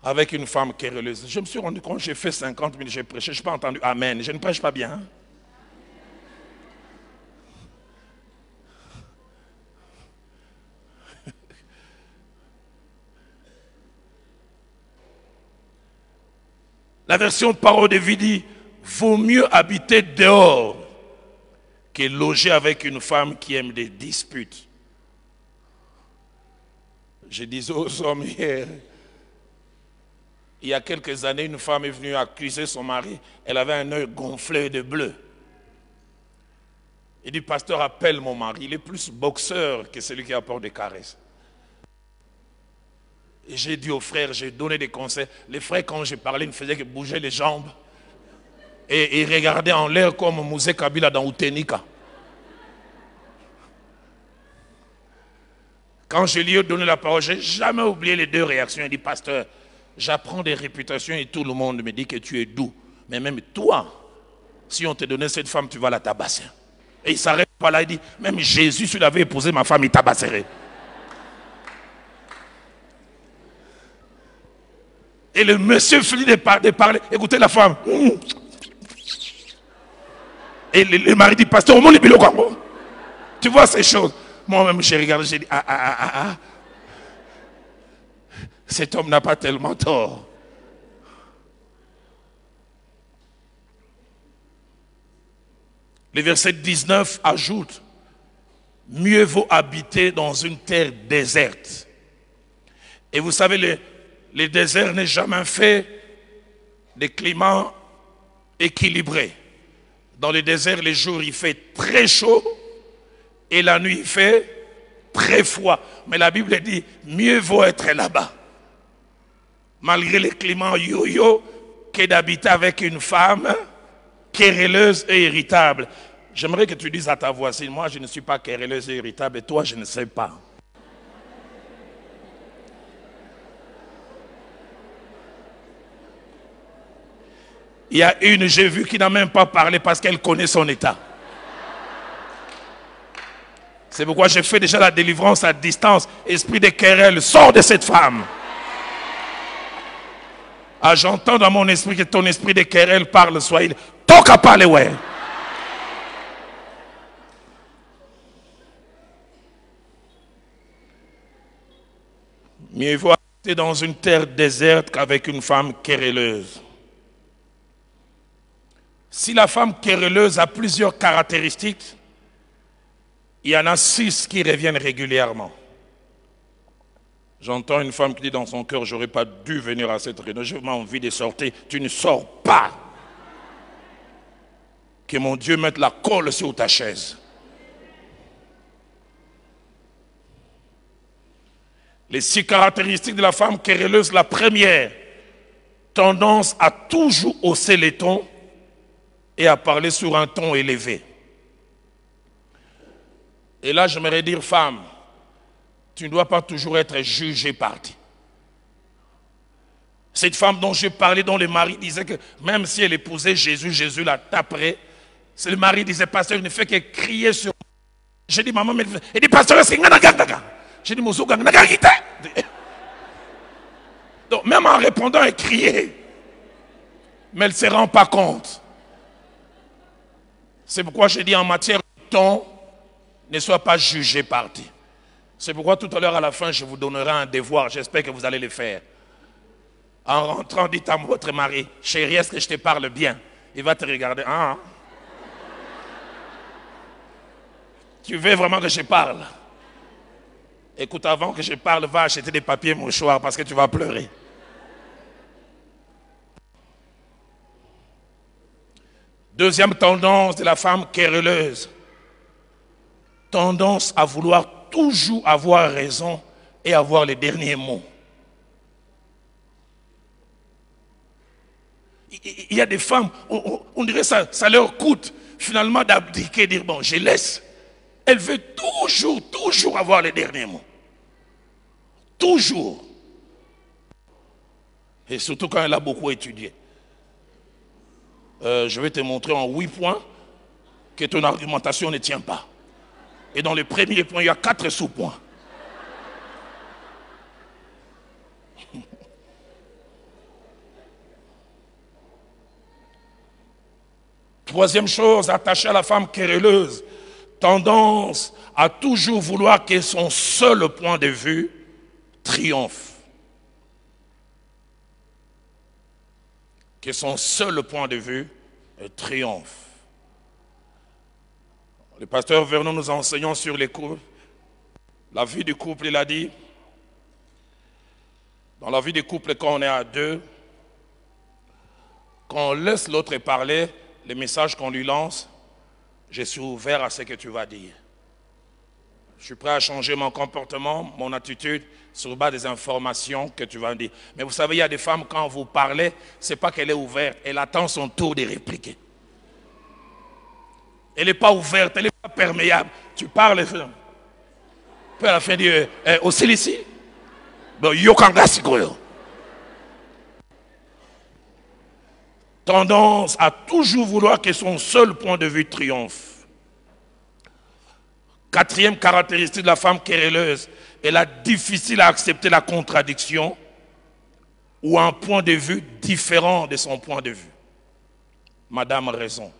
avec une femme querelleuse. Je me suis rendu compte, j'ai fait 50 minutes, j'ai prêché, je n'ai pas entendu Amen. Je ne prêche pas bien. Hein? La version de parole de vie dit, vaut mieux habiter dehors que loger avec une femme qui aime des disputes. Je disais aux hommes hier, il y a quelques années, une femme est venue accuser son mari, elle avait un œil gonflé de bleu. Il dit, pasteur, appelle mon mari, il est plus boxeur que celui qui apporte des caresses. Et j'ai dit aux frères, j'ai donné des conseils. Les frères, quand j'ai parlé, ne faisaient que bouger les jambes. Et ils regardaient en l'air comme Mouzé Kabila dans Outenika. Quand je lui ai donné la parole, je n'ai jamais oublié les deux réactions. Il dit, pasteur, j'apprends des réputations et tout le monde me dit que tu es doux. Mais même toi, si on te donnait cette femme, tu vas la tabasser. Et il ne s'arrête pas là, il dit, même Jésus, s'il avait épousé ma femme, il tabasserait. Et le monsieur finit de parler. Écoutez la femme. Et le mari dit, pasteur, au monde est quoi? Tu vois ces choses. Moi-même, j'ai regardé, j'ai dit, cet homme n'a pas tellement tort. Le verset 19 ajoute, mieux vaut habiter dans une terre déserte. Et vous savez, le désert n'est jamais fait de climat équilibré. Dans le désert, les jours, il fait très chaud et la nuit, il fait très froid. Mais la Bible dit, mieux vaut être là-bas, malgré les climats yo-yo, que d'habiter avec une femme querelleuse et irritable. J'aimerais que tu dises à ta voisine, moi, je ne suis pas querelleuse et irritable, et toi, je ne sais pas. Il y a une, j'ai vu, qui n'a même pas parlé parce qu'elle connaît son état. C'est pourquoi j'ai fait déjà la délivrance à distance. Esprit de querelle, sors de cette femme. Ah, j'entends dans mon esprit que ton esprit de querelle parle swahili. Toka parler, ouais. Mieux vaut habiter dans une terre déserte qu'avec une femme querelleuse. Si la femme querelleuse a plusieurs caractéristiques, il y en a 6 qui reviennent régulièrement. J'entends une femme qui dit dans son cœur, j'aurais pas dû venir à cette réunion, j'ai envie de sortir. Tu ne sors pas. Que mon Dieu mette la colle sur ta chaise. Les 6 caractéristiques de la femme querelleuse, la première, tendance à toujours hausser les tons et à parler sur un ton élevé. Et là, j'aimerais dire, femme, tu ne dois pas toujours être jugée partie. Cette femme dont je parlais, dont le mari disait que même si elle épousait Jésus, Jésus la taperait. Le mari disait, pasteur, il ne fait que crier sur moi. J'ai dit, maman, elle dit, pasteur, est-ce qu'il y a un. J'ai dit, Moussou, donc, même en répondant, elle criait. Mais elle ne se rend pas compte. C'est pourquoi je dis en matière de ton, ne sois pas jugé parti. C'est pourquoi tout à l'heure à la fin, je vous donnerai un devoir. J'espère que vous allez le faire. En rentrant, dites à votre mari, chérie, est-ce que je te parle bien? Il va te regarder. Ah, tu veux vraiment que je parle? Écoute, avant que je parle, va acheter des papiers mouchoirs parce que tu vas pleurer. Deuxième tendance de la femme querelleuse. Tendance à vouloir toujours avoir raison et avoir les derniers mots. Il y a des femmes, on dirait ça leur coûte finalement d'abdiquer, dire bon, je laisse. Elle veut toujours avoir les derniers mots. Toujours. Et surtout quand elle a beaucoup étudié. Je vais te montrer en 8 points que ton argumentation ne tient pas. Et dans le premier point, il y a 4 sous-points. Troisième chose, attachée à la femme querelleuse, tendance à toujours vouloir que son seul point de vue triomphe. Que son seul point de vue triomphe. Le pasteur Vernon nous enseignant sur les couples. La vie du couple, il a dit, dans la vie du couple, quand on est à deux, quand on laisse l'autre parler, les messages qu'on lui lance, je suis ouvert à ce que tu vas dire. Je suis prêt à changer mon comportement, mon attitude, sur base des informations que tu vas me dire. Mais vous savez, il y a des femmes, quand vous parlez, ce n'est pas qu'elle est ouverte, elle attend son tour de répliquer. Elle n'est pas ouverte, elle n'est pas perméable. Tu parles, puis à la fin dire, au ici, tendance à toujours vouloir que son seul point de vue triomphe. Quatrième caractéristique de la femme querelleuse, elle a difficile à accepter la contradiction ou un point de vue différent de son point de vue. Madame a raison.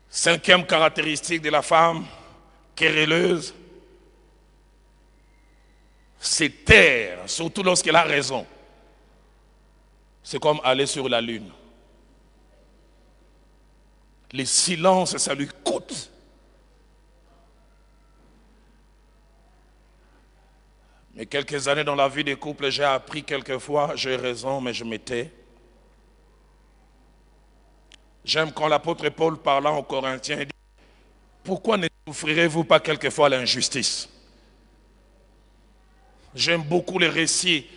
Cinquième caractéristique de la femme querelleuse, c'est taire, surtout lorsqu'elle a raison. C'est comme aller sur la lune. Le silence, ça lui coûte. Mais quelques années dans la vie des couples, j'ai appris quelquefois, j'ai raison, mais je me tais. J'aime quand l'apôtre Paul parlant aux Corinthiens, il dit, pourquoi ne souffrirez-vous pas quelquefois l'injustice? J'aime beaucoup les récits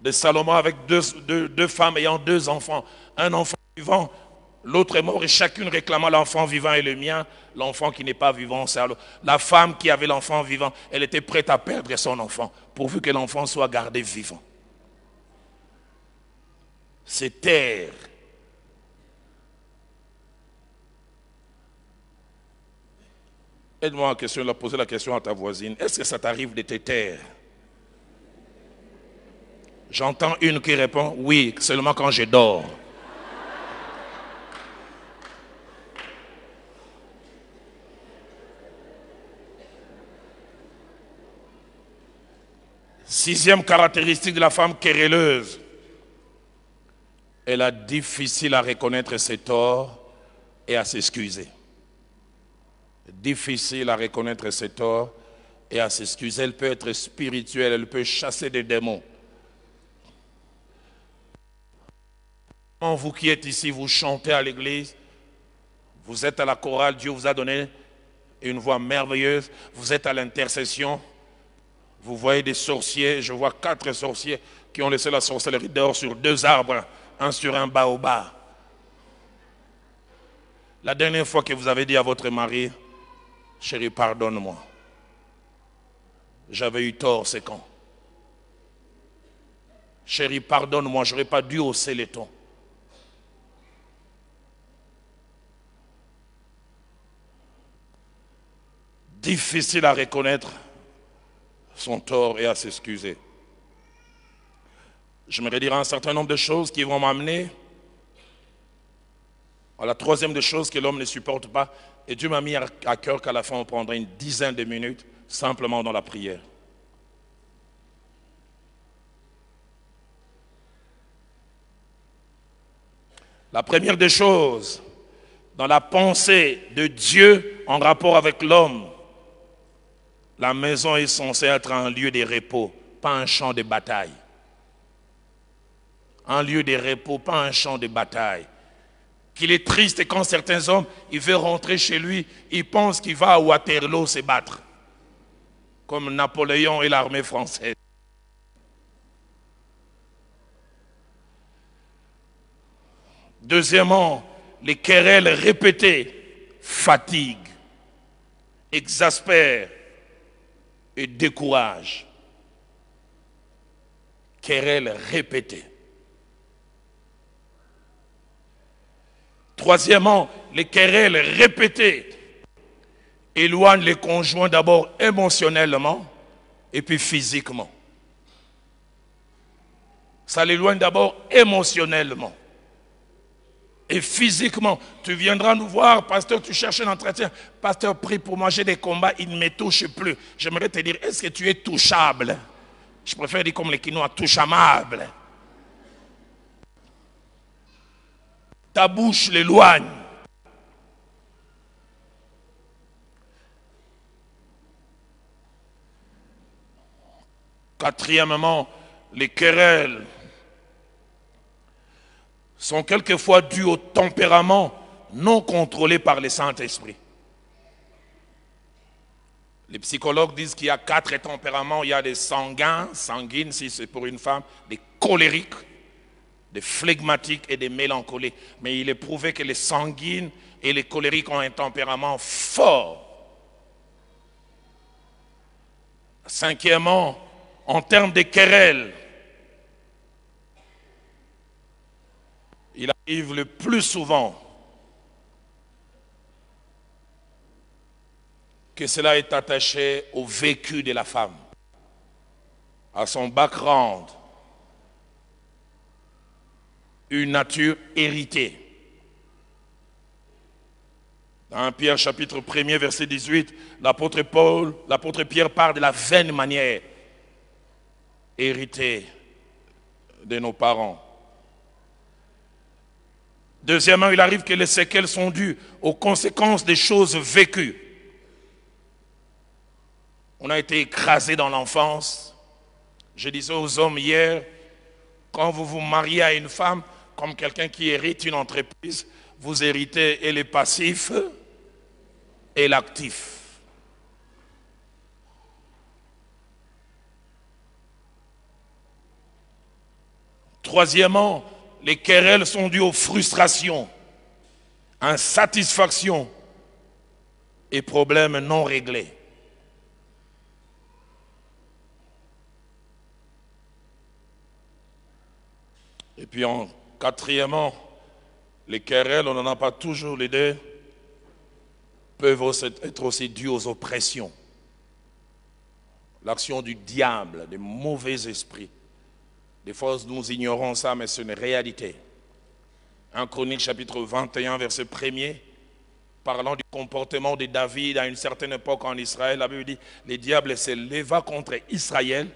de Salomon avec deux femmes ayant 2 enfants. Un enfant vivant, l'autre est mort et chacune réclamant l'enfant vivant et le mien. L'enfant qui n'est pas vivant, c'est alors. La femme qui avait l'enfant vivant, elle était prête à perdre son enfant, pourvu que l'enfant soit gardé vivant. C'est taire. Aide-moi à poser la question à ta voisine. Est-ce que ça t'arrive de te taire? J'entends une qui répond, oui, seulement quand je dors. Sixième caractéristique de la femme querelleuse, elle a difficile à reconnaître ses torts et à s'excuser. Difficile à reconnaître ses torts et à s'excuser. Elle peut être spirituelle, elle peut chasser des démons. Vous qui êtes ici, vous chantez à l'église, vous êtes à la chorale, Dieu vous a donné une voix merveilleuse, vous êtes à l'intercession, vous voyez des sorciers, je vois 4 sorciers qui ont laissé la sorcellerie dehors sur 2 arbres, un sur un baobab. La dernière fois que vous avez dit à votre mari, chérie, pardonne-moi, j'avais eu tort, c'est quand? Chérie, pardonne-moi, je n'aurais pas dû hausser les tons. Difficile à reconnaître son tort et à s'excuser. Je me dire un certain nombre de choses qui vont m'amener à la troisième des choses que l'homme ne supporte pas. Et Dieu m'a mis à cœur qu'à la fin on prendrait une dizaine de minutes simplement dans la prière. La première des choses, dans la pensée de Dieu en rapport avec l'homme, la maison est censée être un lieu de repos, pas un champ de bataille. Un lieu de repos, pas un champ de bataille. Qu'il est triste quand certains hommes, ils veulent rentrer chez lui, ils pensent qu'il va à Waterloo se battre, comme Napoléon et l'armée française. Deuxièmement, les querelles répétées fatiguent exaspère et décourage. Querelle répétée. Troisièmement, les querelles répétées éloignent les conjoints d'abord émotionnellement et puis physiquement. Ça l'éloigne d'abord émotionnellement et physiquement. Tu viendras nous voir, pasteur, tu cherches un entretien. Pasteur, prie pour moi, j'ai des combats, il ne me touche plus. J'aimerais te dire, est-ce que tu es touchable? Je préfère dire comme les Quinois, touchamables. Ta bouche l'éloigne. Quatrièmement, les querelles sont quelquefois dues au tempérament non contrôlé par le Saint-Esprit. Les psychologues disent qu'il y a 4 tempéraments. Il y a des sanguines si c'est pour une femme, des colériques, des flegmatiques et des mélancoliques. Mais il est prouvé que les sanguines et les colériques ont un tempérament fort. Cinquièmement, en termes de querelles, il arrive le plus souvent que cela est attaché au vécu de la femme, à son background, une nature héritée. Dans 1 Pierre chapitre 1er verset 18, l'apôtre Pierre parle de la vaine manière héritée de nos parents. Deuxièmement, il arrive que les séquelles sont dues aux conséquences des choses vécues. On a été écrasé dans l'enfance. Je disais aux hommes hier, quand vous vous mariez à une femme, comme quelqu'un qui hérite une entreprise, vous héritez et les passifs et l'actif. Troisièmement, les querelles sont dues aux frustrations, insatisfactions et problèmes non réglés. Et puis quatrièmement, les querelles, on n'en a pas toujours les deux, peuvent être aussi dues aux oppressions. L'action du diable, des mauvais esprits. Des fois, nous ignorons ça, mais c'est une réalité. 1 Chronique chapitre 21, verset 1er, parlant du comportement de David à une certaine époque en Israël, la Bible dit, le diable se leva contre Israël,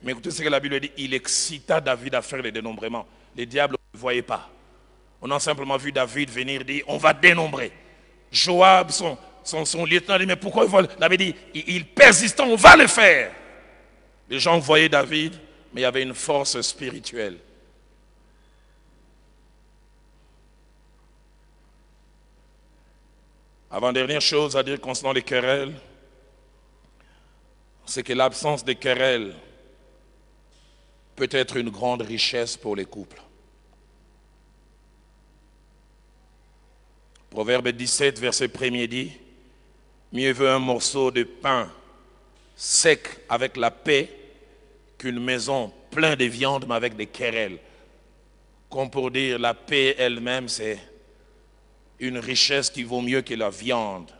mais écoutez ce que la Bible dit, il excita David à faire le dénombrement. Les diables ne voyaient pas. On a simplement vu David venir dire, on va dénombrer. Joab, son lieutenant, dit, mais pourquoi il va... David dit, il persistant, on va le faire. Les gens voyaient David, mais il y avait une force spirituelle. Avant-dernière chose à dire concernant les querelles, c'est que l'absence de querelles peut être une grande richesse pour les couples. Proverbe 17, verset 1er dit, mieux vaut un morceau de pain sec avec la paix qu'une maison pleine de viande mais avec des querelles. Comme pour dire, la paix elle-même, c'est une richesse qui vaut mieux que la viande.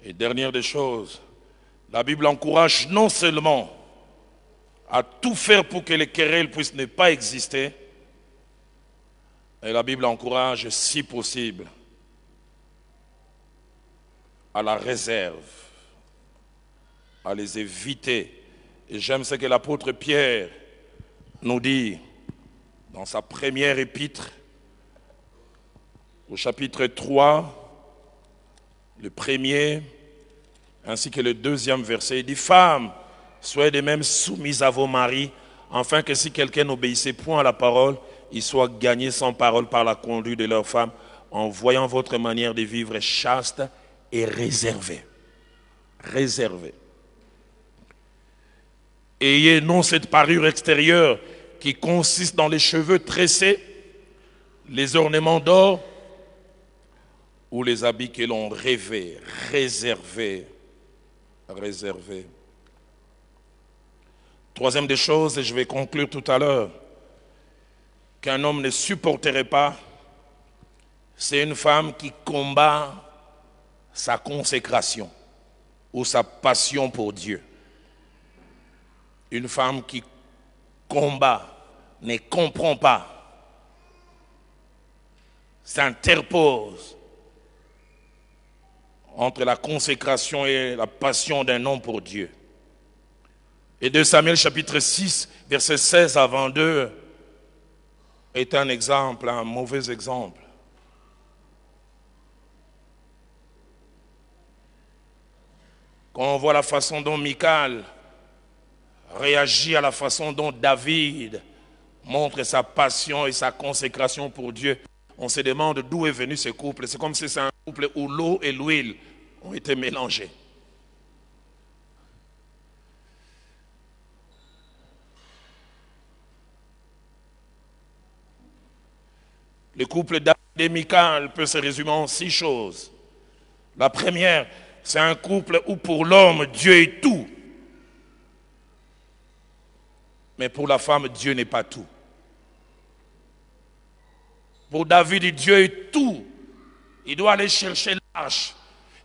Et dernière des choses, la Bible encourage non seulement à tout faire pour que les querelles puissent ne pas exister, mais la Bible encourage, si possible, à la réserve, à les éviter. Et j'aime ce que l'apôtre Pierre nous dit dans sa première épître, au chapitre 3, le premier, ainsi que le deuxième verset. Il dit, femmes, soyez de même soumises à vos maris, afin que si quelqu'un n'obéissait point à la parole, il soit gagné sans parole par la conduite de leur femme, en voyant votre manière de vivre chaste et réservée. Réservée. Ayez non cette parure extérieure qui consiste dans les cheveux tressés, les ornements d'or ou les habits que l'on rêvait, réservés. Troisième des choses, et je vais conclure tout à l'heure, qu'un homme ne supporterait pas, c'est une femme qui combat sa consécration ou sa passion pour Dieu. Une femme qui combat, ne comprend pas, s'interpose entre la consécration et la passion d'un homme pour Dieu. Et 2 Samuel chapitre 6, versets 16 à 22 est un exemple, un mauvais exemple. Quand on voit la façon dont Michal réagit à la façon dont David montre sa passion et sa consécration pour Dieu, on se demande d'où est venu ce couple. C'est comme si c'est un couple où l'eau et l'huile ont été mélangés. Le couple David et Michal peut se résumer en 6 choses. La première, c'est un couple où pour l'homme, Dieu est tout. Mais pour la femme, Dieu n'est pas tout. Pour David, Dieu est tout. Il doit aller chercher l'arche.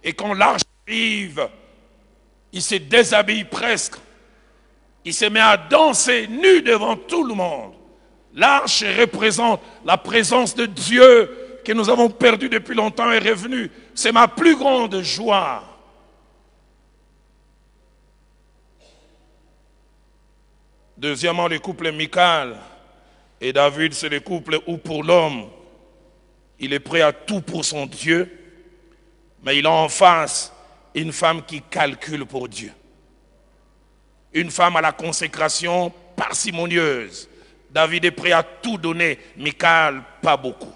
Et quand l'arche arrive, il se déshabille presque. Il se met à danser nu devant tout le monde. L'arche représente la présence de Dieu que nous avons perdue depuis longtemps est revenue. C'est ma plus grande joie. Deuxièmement, le couple Michal et David, c'est le couple où pour l'homme, il est prêt à tout pour son Dieu, mais il a en face une femme qui calcule pour Dieu. Une femme à la consécration parcimonieuse. David est prêt à tout donner, Michal pas beaucoup.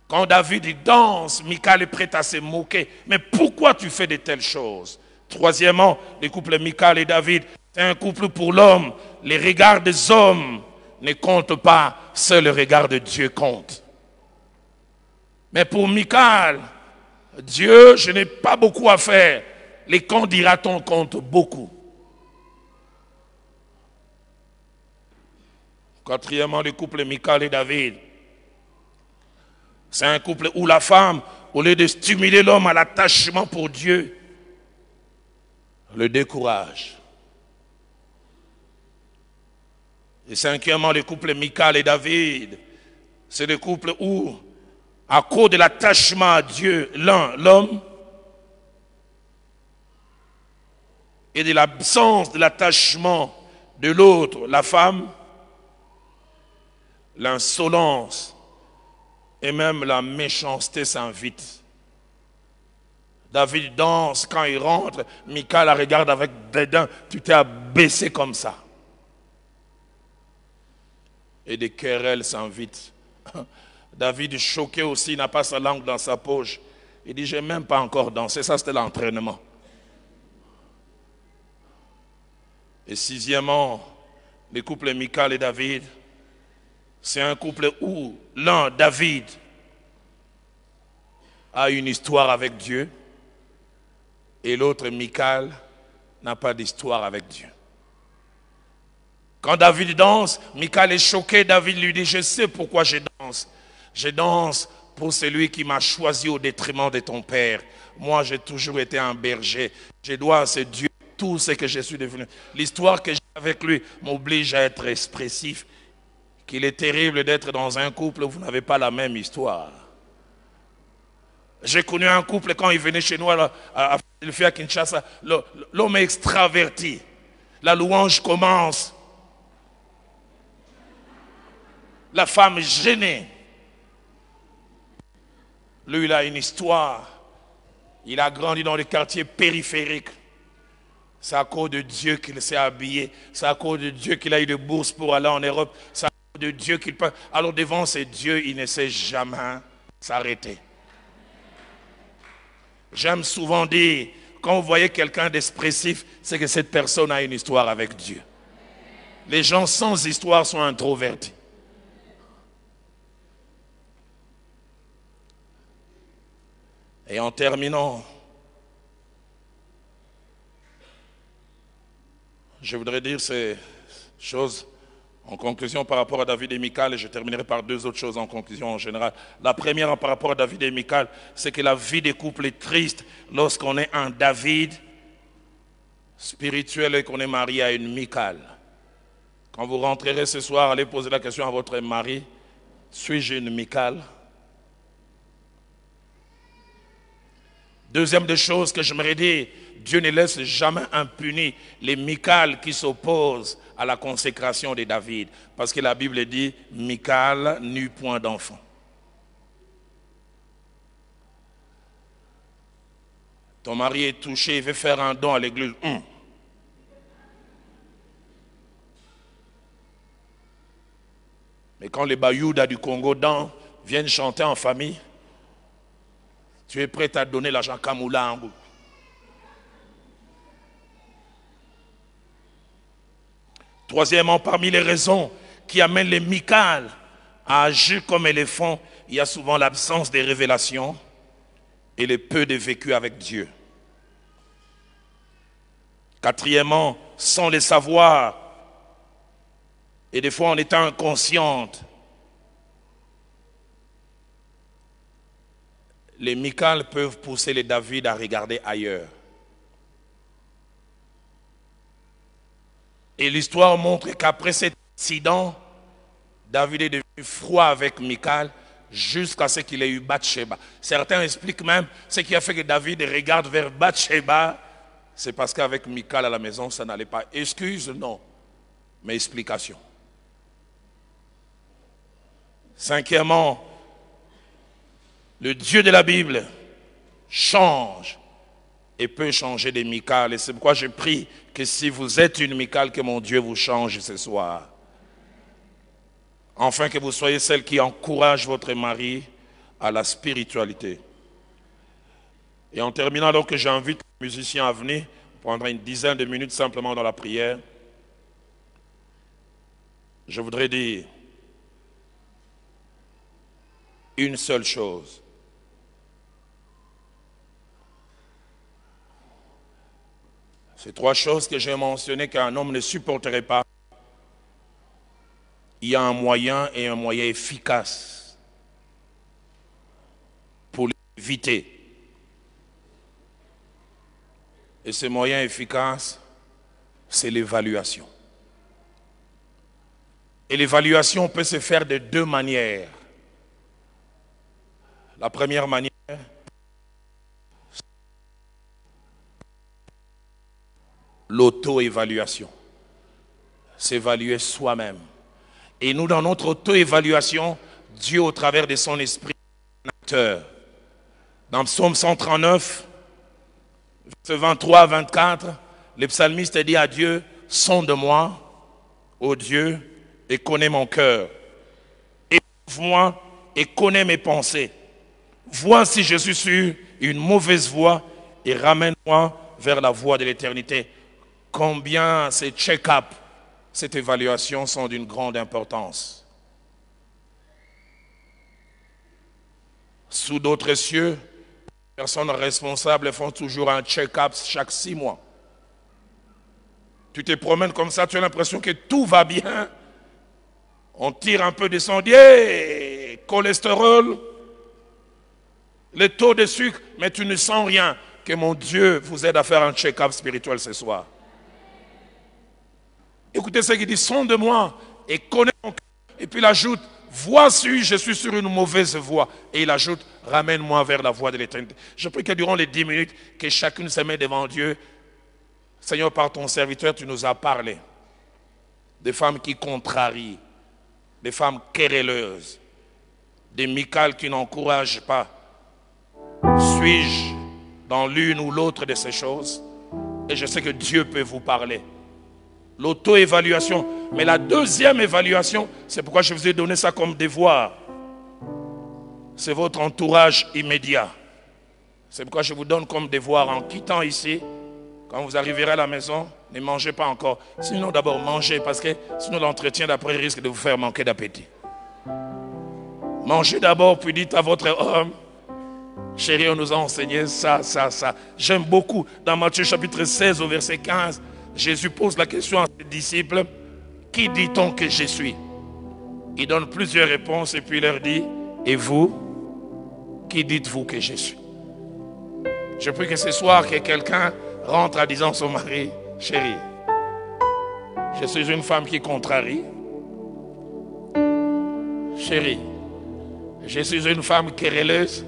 Quand David danse, Michal est prêt à se moquer. Mais pourquoi tu fais de telles choses? Troisièmement, le couple Michal et David, c'est un couple pour l'homme. Les regards des hommes ne comptent pas, seul le regard de Dieu compte. Mais pour Michal, Dieu, je n'ai pas beaucoup à faire. Les quand dira-t-on comptent beaucoup. Quatrièmement, le couple Michal et David. C'est un couple où la femme, au lieu de stimuler l'homme à l'attachement pour Dieu, le décourage. Et cinquièmement, le couple Michal et David, c'est le couple où, à cause de l'attachement à Dieu, l'un, l'homme, et de l'absence de l'attachement de l'autre, la femme, l'insolence et même la méchanceté s'invitent. David danse, quand il rentre, Michal la regarde avec dédain. Tu t'es abaissé comme ça. Et des querelles s'invitent. David, choqué aussi, n'a pas sa langue dans sa poche. Il dit, je n'ai même pas encore dansé. Ça, c'était l'entraînement. Et sixièmement, le couple Michal et David, c'est un couple où l'un, David, a une histoire avec Dieu et l'autre, Michal, n'a pas d'histoire avec Dieu. Quand David danse, Michal est choqué. David lui dit, je sais pourquoi je danse. Je danse pour celui qui m'a choisi au détriment de ton père. Moi, j'ai toujours été un berger. Je dois à ce Dieu tout ce que je suis devenu. L'histoire que j'ai avec lui m'oblige à être expressif. Qu'il est terrible d'être dans un couple où vous n'avez pas la même histoire. J'ai connu un couple quand il venait chez nous à Philadelphie, à Kinshasa. L'homme est extraverti. La louange commence. La femme gênée. Lui, il a une histoire. Il a grandi dans les quartiers périphériques. C'est à cause de Dieu qu'il s'est habillé. C'est à cause de Dieu qu'il a eu des bourses pour aller en Europe. C'est à cause de Dieu qu'il peut. Alors devant ces dieux, il ne sait jamais s'arrêter. J'aime souvent dire, quand vous voyez quelqu'un d'expressif, c'est que cette personne a une histoire avec Dieu. Les gens sans histoire sont introvertis. Et en terminant, je voudrais dire ces choses en conclusion par rapport à David et Michal, et je terminerai par deux autres choses en conclusion en général. La première par rapport à David et Michal, c'est que la vie des couples est triste lorsqu'on est un David spirituel et qu'on est marié à une Michal. Quand vous rentrerez ce soir, allez poser la question à votre mari, suis-je une Michal? Deuxième des choses que j'aimerais dire, Dieu ne laisse jamais impunis les Michal qui s'opposent à la consécration de David. Parce que la Bible dit, Michal n'eut point d'enfant. Ton mari est touché, il veut faire un don à l'église. Mais quand les Bayouda du Congo viennent chanter en famille, tu es prêt à donner l'argent Kamoulangu. Troisièmement, parmi les raisons qui amènent les Michal à agir comme elles le font, il y a souvent l'absence des révélations et le peu de vécu avec Dieu. Quatrièmement, sans les savoir, et des fois en étant inconsciente, les Michal peuvent pousser les David à regarder ailleurs. Et l'histoire montre qu'après cet incident, David est devenu froid avec Michal jusqu'à ce qu'il ait eu Bathsheba. Certains expliquent même ce qui a fait que David regarde vers Bathsheba, c'est parce qu'avec Michal à la maison, ça n'allait pas. Excuse, non, mais explication. Cinquièmement, le Dieu de la Bible change et peut changer des Michal. Et c'est pourquoi je prie que si vous êtes une Michal, que mon Dieu vous change ce soir. Enfin, que vous soyez celle qui encourage votre mari à la spiritualité. Et en terminant, alors que j'invite les musiciens à venir, on prendra une dizaine de minutes simplement dans la prière. Je voudrais dire une seule chose. Ces trois choses que j'ai mentionnées qu'un homme ne supporterait pas. Il y a un moyen et un moyen efficace pour l'éviter. Et ce moyen efficace, c'est l'évaluation. Et l'évaluation peut se faire de deux manières. La première manière, l'auto-évaluation. S'évaluer soi-même. Et nous, dans notre auto-évaluation, Dieu, au travers de son esprit, est un acteur. Dans le psaume 139, verset 23 à 24, le psalmiste dit à Dieu, sonde-moi, ô Dieu, et connais mon cœur. Éprouve-moi et connais mes pensées. Vois si je suis sur une mauvaise voie et ramène-moi vers la voie de l'éternité. Combien ces check-up, cette évaluation sont d'une grande importance. Sous d'autres cieux, les personnes responsables font toujours un check-up chaque 6 mois. Tu te promènes comme ça, tu as l'impression que tout va bien. On tire un peu de sang, cholestérol, le taux de sucre, mais tu ne sens rien. Que mon Dieu vous aide à faire un check-up spirituel ce soir. Écoutez ce qu'il dit, sonde-moi et connais mon cœur. Et puis il ajoute, voici, je suis sur une mauvaise voie. Et il ajoute, ramène-moi vers la voie de l'éternité. Je prie que durant les 10 minutes, que chacune se met devant Dieu. Seigneur, par ton serviteur, tu nous as parlé. Des femmes qui contrarient, des femmes querelleuses, des Michal qui n'encouragent pas. Suis-je dans l'une ou l'autre de ces choses? Et je sais que Dieu peut vous parler. L'auto-évaluation. Mais la deuxième évaluation, c'est pourquoi je vous ai donné ça comme devoir. C'est votre entourage immédiat. C'est pourquoi je vous donne comme devoir en quittant ici, quand vous arriverez à la maison, ne mangez pas encore. Sinon d'abord mangez, parce que sinon l'entretien d'après risque de vous faire manquer d'appétit. Mangez d'abord, puis dites à votre homme, chérie, on nous a enseigné ça. J'aime beaucoup. Dans Matthieu chapitre 16 au verset 15, Jésus pose la question à ses disciples, qui dit-on que je suis? Il donne plusieurs réponses et puis il leur dit, et vous, qui dites-vous que je suis? Je prie que ce soir, que quelqu'un rentre en disant à son mari, chérie, je suis une femme qui contrarie. Chérie, je suis une femme querelleuse.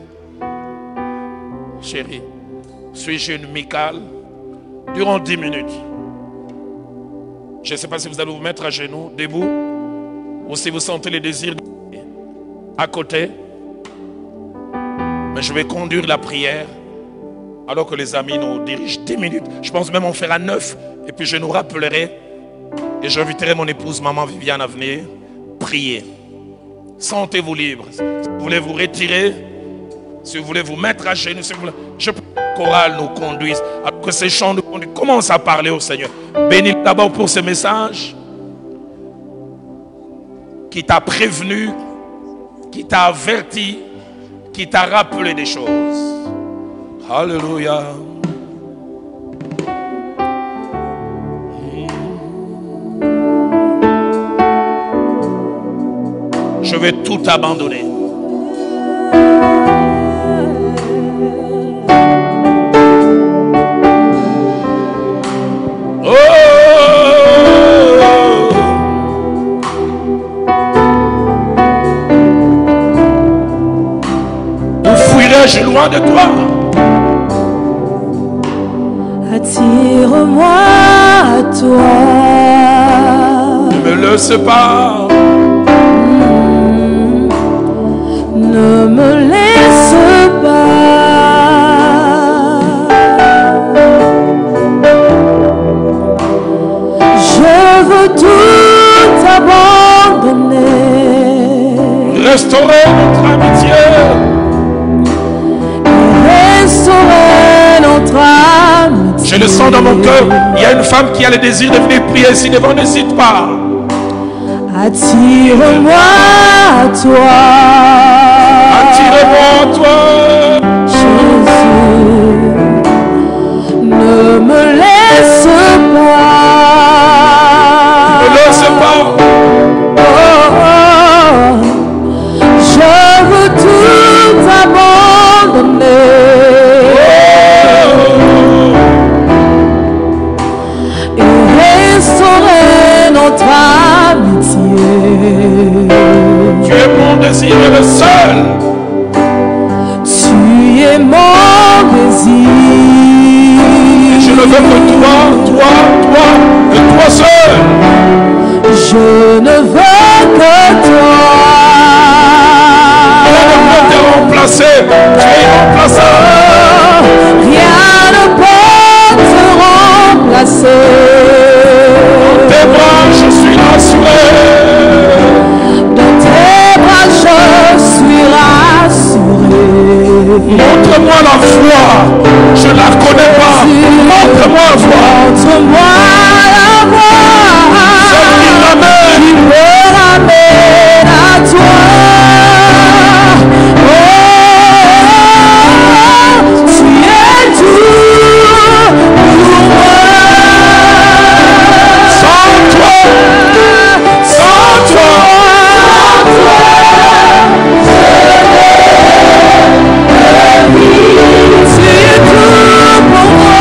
Chérie, suis-je une Michal? Durant 10 minutes. Je ne sais pas si vous allez vous mettre à genoux, debout, ou si vous sentez les désirs à côté. Mais je vais conduire la prière alors que les amis nous dirigent 10 minutes. Je pense même on fera 9. Et puis je nous rappellerai et j'inviterai mon épouse, maman Viviane, à venir prier. Sentez-vous libre. Si vous voulez vous retirer, si vous voulez vous mettre à genoux, si vous voulez, je prie que le choral nous conduise, alors que ces chants nous conduisent. Commence à parler au Seigneur. Bénis d'abord pour ce message qui t'a prévenu, qui t'a averti, qui t'a rappelé des choses. Alléluia. Je vais tout abandonner. Oh! Où fuirai-je loin de toi? Attire-moi à toi. Ne me laisse pas. Ne me laisse pas. Je veux tout abandonner. Restaurer notre amitié. Restaurer notre amitié. Je le sens dans mon cœur. Il y a une femme qui a le désir de venir prier ici devant. N'hésite pas. Attire-moi à toi. Attire-moi à toi. Jésus, ne me laisse pas. Ne me laisse pas. Oh, je veux tout abandonner. Et restaurer notre amitié. Tu es mon désir le seul. Tu es mon désir. Et je ne veux que toi et toi seul. Je ne veux que toi. Rien ne peut te remplacer. Tu es irremplaçable. Rien ne peut te remplacer. Dans tes bras, je suis rassuré. Dans tes bras, je suis rassuré. Montre-moi la voie. Je ne la connais pas. Montre-moi la voie. Montre-moi la voie. Celle qui m'amène. Qui me ramène à toi. Oh, tu es tout pour moi. Sans toi. Sans toi. Tu es tout pour moi.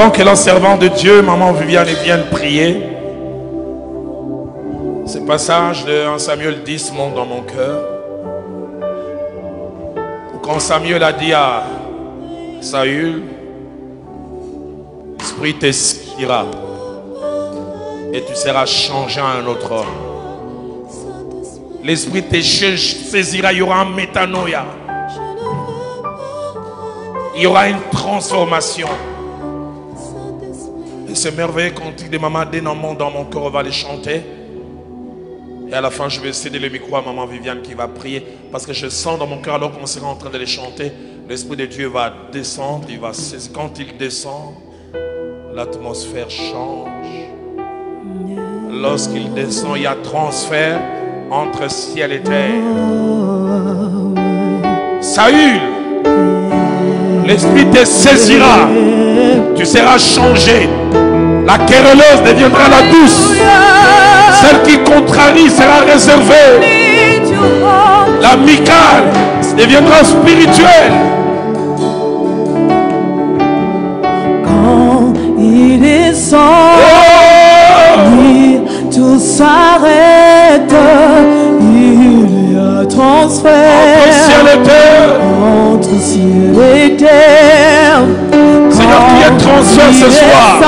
Avant que la servante de Dieu, maman Viviane, vienne prier, ce passage de 1 Samuel 10 monte dans mon cœur. Quand Samuel a dit à Saül, l'Esprit te saisira et tu seras changé en un autre homme. L'Esprit te saisira, il y aura un métanoïa. Il y aura une transformation. Et c'est merveilleux quand il dit maman, dès dans mon cœur, on va les chanter. Et à la fin, je vais céder le micro à maman Viviane qui va prier. Parce que je sens dans mon cœur, alors qu'on sera en train de les chanter, l'Esprit de Dieu va descendre, il va saisir. Quand il descend, l'atmosphère change. Lorsqu'il descend, il y a transfert entre ciel et terre. Saül, l'Esprit te saisira. Tu seras changé. La querelleuse deviendra la douce. Celle qui contrarie sera réservée. L'amicale deviendra spirituelle. Quand il descend, tout s'arrête. Il y a transfert Entre ciel et terre. entre ciel et terre. Seigneur, qu'il y ait transfert ce soir.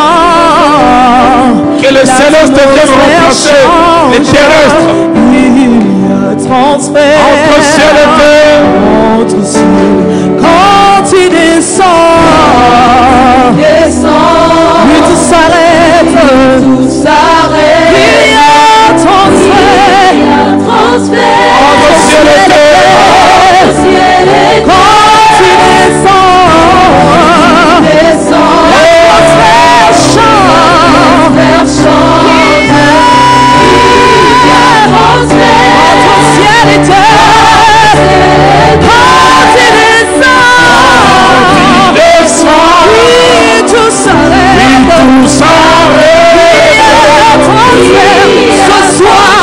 Que les célestes viennent remplacer les terrestres. Il y a transfert Entre ciel et terre. entre ciel. Quand il descend, oui, tout s'arrête. Il y a transfert Entre ciel et terre. quand il descend, l'atmosphère change. Entre ciel et terre, quand il descend, oui, tout s'arrête. Il y a transfert ce soir.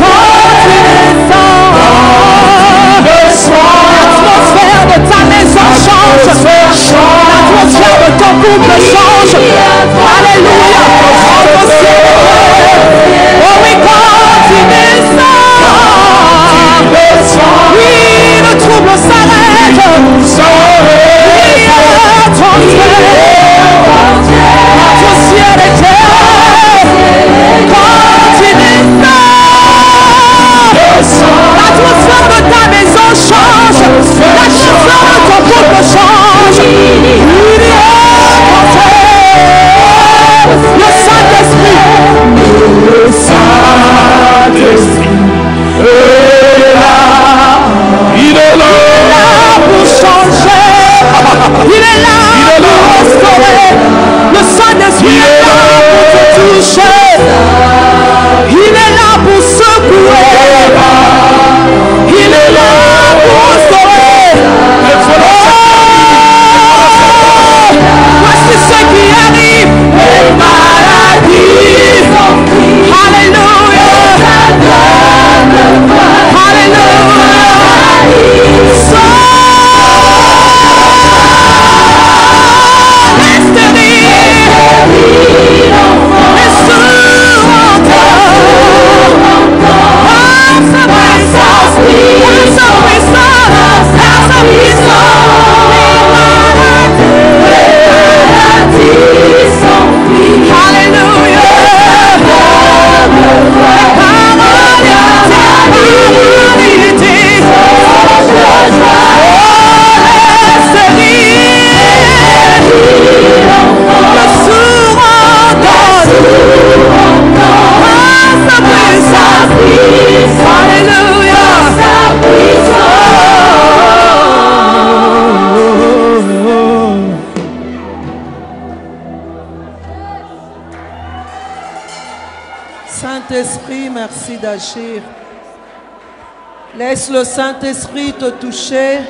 Quand il descend, l'atmosphère de ta maison change. L'atmosphère de ton couple change. Alléluia. Entre ciel et terre. Oh oui, quand il descend, oui, le trouble s'arrête. Il y a transfert entre ciel et terre. Quand il descend, l'atmosphère de ta maison change. L'atmosphère de ton couple change. Il y a transfert. Le Saint-Esprit est là. Il est là. Pour changer. Il est là pour restaurer. Le Saint-Esprit est là pour te toucher. Il est là pour secouer. Il est là pour restaurer. Voici ce qui arrive. Les maladies sont prises. Alléluia. Alléluia. Les stériles, les sourds encore, par sa puissance, les maladies sont prises. Alléluia. Saint-Esprit, merci d'agir. Laisse le Saint-Esprit te toucher.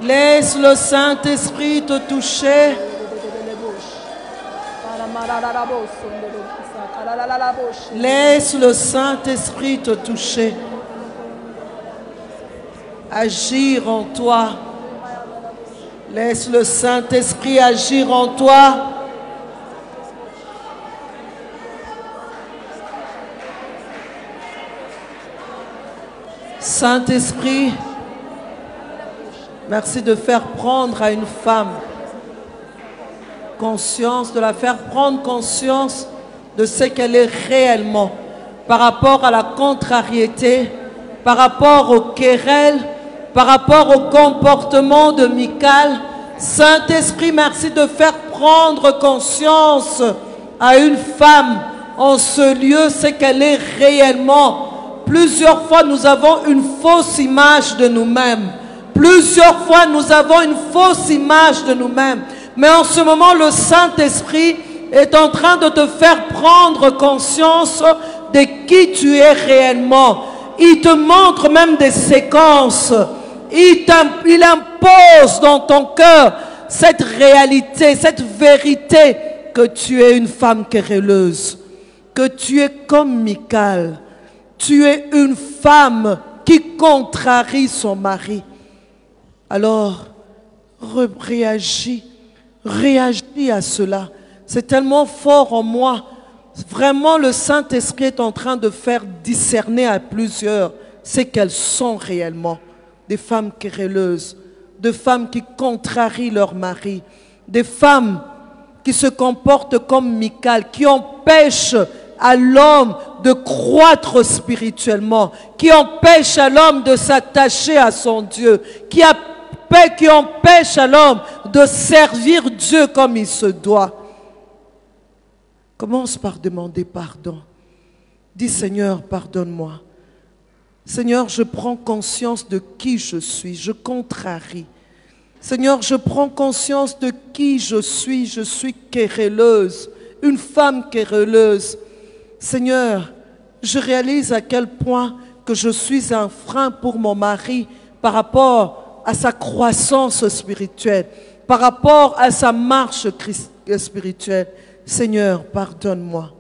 Laisse le Saint-Esprit te toucher. Laisse le Saint-Esprit te toucher. Agir en toi. Laisse le Saint-Esprit agir en toi. Saint-Esprit, merci de faire prendre à une femme conscience, de la faire prendre conscience de ce qu'elle est réellement par rapport à la contrariété, par rapport aux querelles, par rapport au comportement de Michal. Saint-Esprit, merci de faire prendre conscience à une femme en ce lieu ce qu'elle est réellement. Plusieurs fois, nous avons une fausse image de nous-mêmes. Plusieurs fois, nous avons une fausse image de nous-mêmes. Mais en ce moment, le Saint-Esprit est en train de te faire prendre conscience de qui tu es réellement. Il te montre même des séquences. Il impose dans ton cœur cette réalité, cette vérité que tu es une femme querelleuse, que tu es comme Michal. Tu es une femme qui contrarie son mari. Alors, réagis à cela. C'est tellement fort en moi. Vraiment, le Saint-Esprit est en train de faire discerner à plusieurs ce qu'elles sont réellement. Des femmes querelleuses, des femmes qui contrarient leur mari, des femmes qui se comportent comme Michal, qui empêchent à l'homme de croître spirituellement, qui empêche à l'homme de s'attacher à son Dieu, qui empêche à l'homme de servir Dieu comme il se doit. Commence par demander pardon. Dis Seigneur, pardonne-moi. Seigneur, je prends conscience de qui je suis, je contrarie. Seigneur, je prends conscience de qui je suis querelleuse, une femme querelleuse. Seigneur, je réalise à quel point que je suis un frein pour mon mari par rapport à sa croissance spirituelle, par rapport à sa marche spirituelle. Seigneur, pardonne-moi.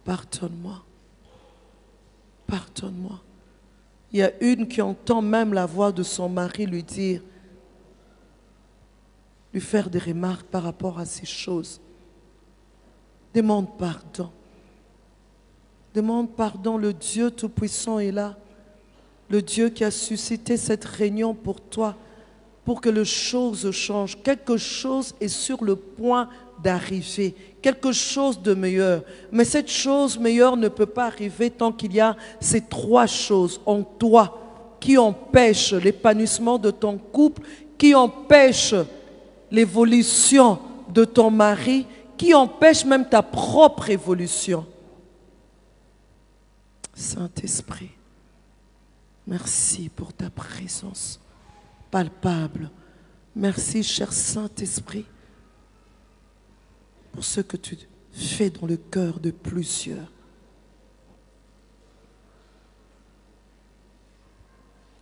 Pardonne-moi. Pardonne-moi. Il y a une qui entend même la voix de son mari lui dire, lui faire des remarques par rapport à ces choses. Demande pardon. Demande pardon, le Dieu Tout-Puissant est là. Le Dieu qui a suscité cette réunion pour toi, pour que les choses changent. Quelque chose est sur le point d'arriver, quelque chose de meilleur. Mais cette chose meilleure ne peut pas arriver tant qu'il y a ces trois choses en toi qui empêchent l'épanouissement de ton couple, qui empêchent l'évolution de ton mari, qui empêchent même ta propre évolution. Saint-Esprit, merci pour ta présence palpable. Merci, cher Saint-Esprit, pour ce que tu fais dans le cœur de plusieurs.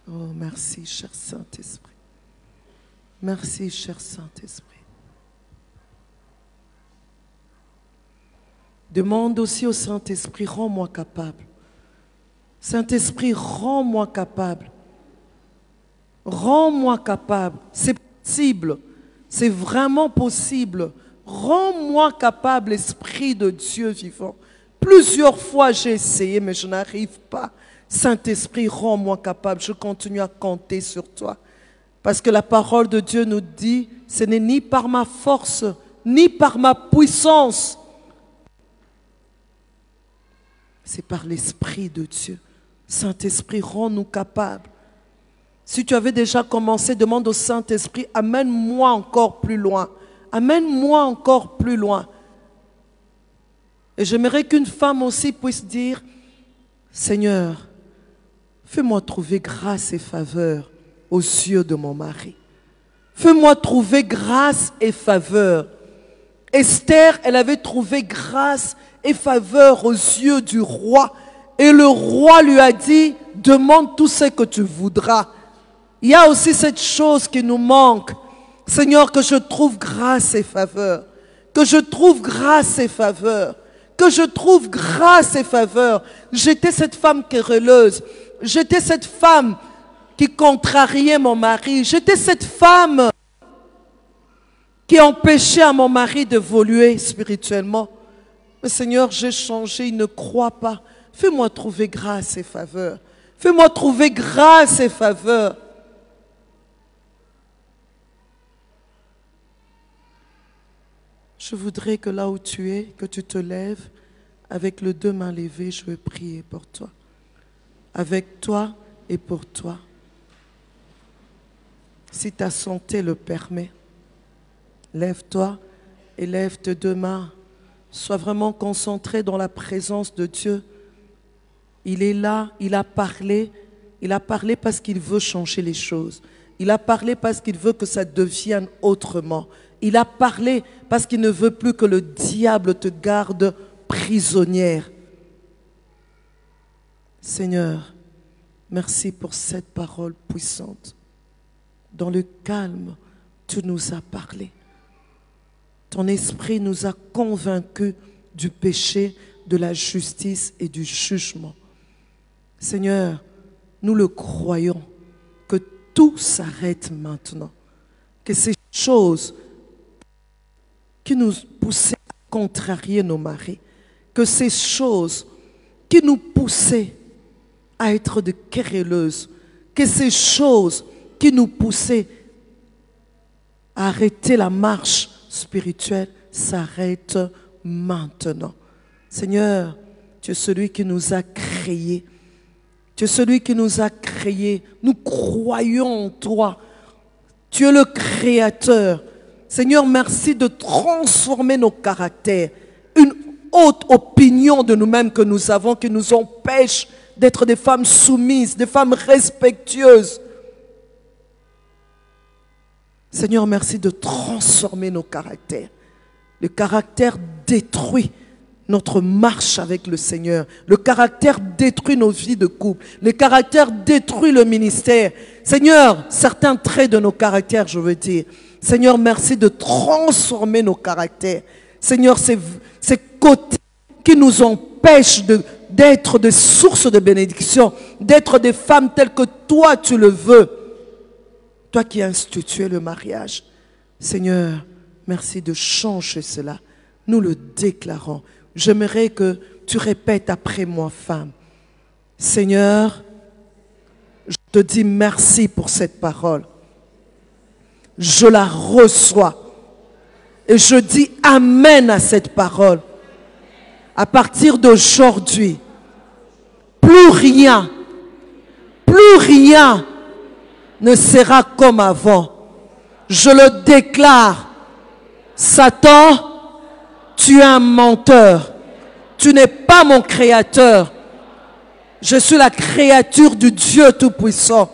Oh, merci, cher Saint-Esprit. Merci, cher Saint-Esprit. Demande aussi au Saint-Esprit, rends-moi capable. Saint-Esprit, rends-moi capable. Rends-moi capable. C'est possible. C'est vraiment possible. Rends-moi capable, Esprit de Dieu vivant. Plusieurs fois j'ai essayé, mais je n'arrive pas. Saint-Esprit, rends-moi capable. Je continue à compter sur toi. Parce que la parole de Dieu nous dit, ce n'est ni par ma force, ni par ma puissance. C'est par l'Esprit de Dieu. Saint-Esprit, rends-nous capables. Si tu avais déjà commencé, demande au Saint-Esprit, amène-moi encore plus loin. Amène-moi encore plus loin. Et j'aimerais qu'une femme aussi puisse dire, Seigneur, fais-moi trouver grâce et faveur aux yeux de mon mari. Fais-moi trouver grâce et faveur. Esther, elle avait trouvé grâce et faveur aux yeux du roi. Et le roi lui a dit, demande tout ce que tu voudras. Il y a aussi cette chose qui nous manque. Seigneur, que je trouve grâce et faveur. Que je trouve grâce et faveur. Que je trouve grâce et faveur. J'étais cette femme querelleuse. J'étais cette femme qui contrariait mon mari. J'étais cette femme qui empêchait à mon mari d'évoluer spirituellement. Mais Seigneur, j'ai changé, il ne croit pas. Fais-moi trouver grâce et faveur. Fais-moi trouver grâce et faveur. Je voudrais que là où tu es, que tu te lèves, avec les deux mains levées, je veux prier pour toi. Avec toi et pour toi. Si ta santé le permet, lève-toi et lève tes deux mains. Sois vraiment concentré dans la présence de Dieu. Il est là, il a parlé parce qu'il veut changer les choses. Il a parlé parce qu'il veut que ça devienne autrement. Il a parlé parce qu'il ne veut plus que le diable te garde prisonnière. Seigneur, merci pour cette parole puissante. Dans le calme, tu nous as parlé. Ton esprit nous a convaincus du péché, de la justice et du jugement. Seigneur, nous le croyons, que tout s'arrête maintenant. Que ces choses qui nous poussaient à contrarier nos maris, que ces choses qui nous poussaient à être de querelleuses, que ces choses qui nous poussaient à arrêter la marche spirituelle s'arrêtent maintenant. Seigneur, tu es celui qui nous a créés. Tu es celui qui nous a créés. Nous croyons en toi. Tu es le Créateur. Seigneur, merci de transformer nos caractères. Une haute opinion de nous-mêmes que nous avons qui nous empêche d'être des femmes soumises, des femmes respectueuses. Seigneur, merci de transformer nos caractères. Le caractère détruit notre marche avec le Seigneur. Le caractère détruit nos vies de couple. Le caractère détruit le ministère. Seigneur, certains traits de nos caractères, je veux dire. Seigneur, merci de transformer nos caractères. Seigneur, ces côtés qui nous empêchent d'être des sources de bénédiction, d'être des femmes telles que toi tu le veux. Toi qui as institué le mariage. Seigneur, merci de changer cela. Nous le déclarons. J'aimerais que tu répètes après moi, femme. Seigneur, je te dis merci pour cette parole. Je la reçois. Et je dis amen à cette parole. À partir d'aujourd'hui, plus rien ne sera comme avant. Je le déclare. Satan, tu es un menteur. Tu n'es pas mon créateur. Je suis la créature du Dieu Tout-Puissant.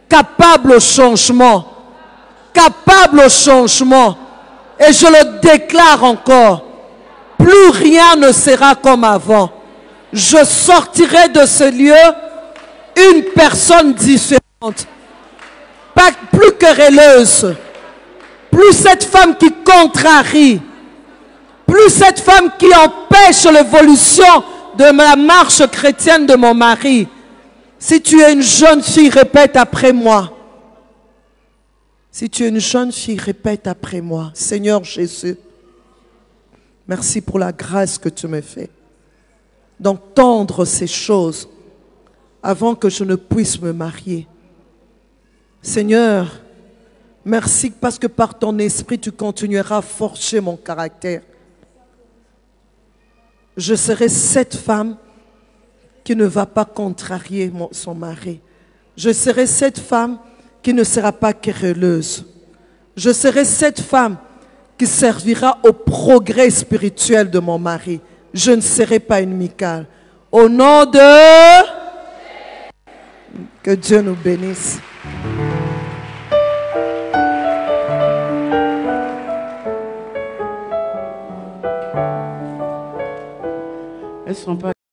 Capable au changement. Capable au changement. Et je le déclare encore. Plus rien ne sera comme avant. Je sortirai de ce lieu une personne différente. Pas plus querelleuse. Plus cette femme qui contrarie. Plus cette femme qui empêche l'évolution de la marche chrétienne de mon mari. Si tu es une jeune fille, répète après moi. Si tu es une jeune fille, répète après moi. Seigneur Jésus, merci pour la grâce que tu me fais d'entendre ces choses avant que je ne puisse me marier. Seigneur, merci parce que par ton esprit, tu continueras à forger mon caractère. Je serai cette femme qui ne va pas contrarier son mari. Je serai cette femme qui ne sera pas querelleuse. Je serai cette femme qui servira au progrès spirituel de mon mari. Je ne serai pas une Michal. Au nom de... Que Dieu nous bénisse. Elles sont pas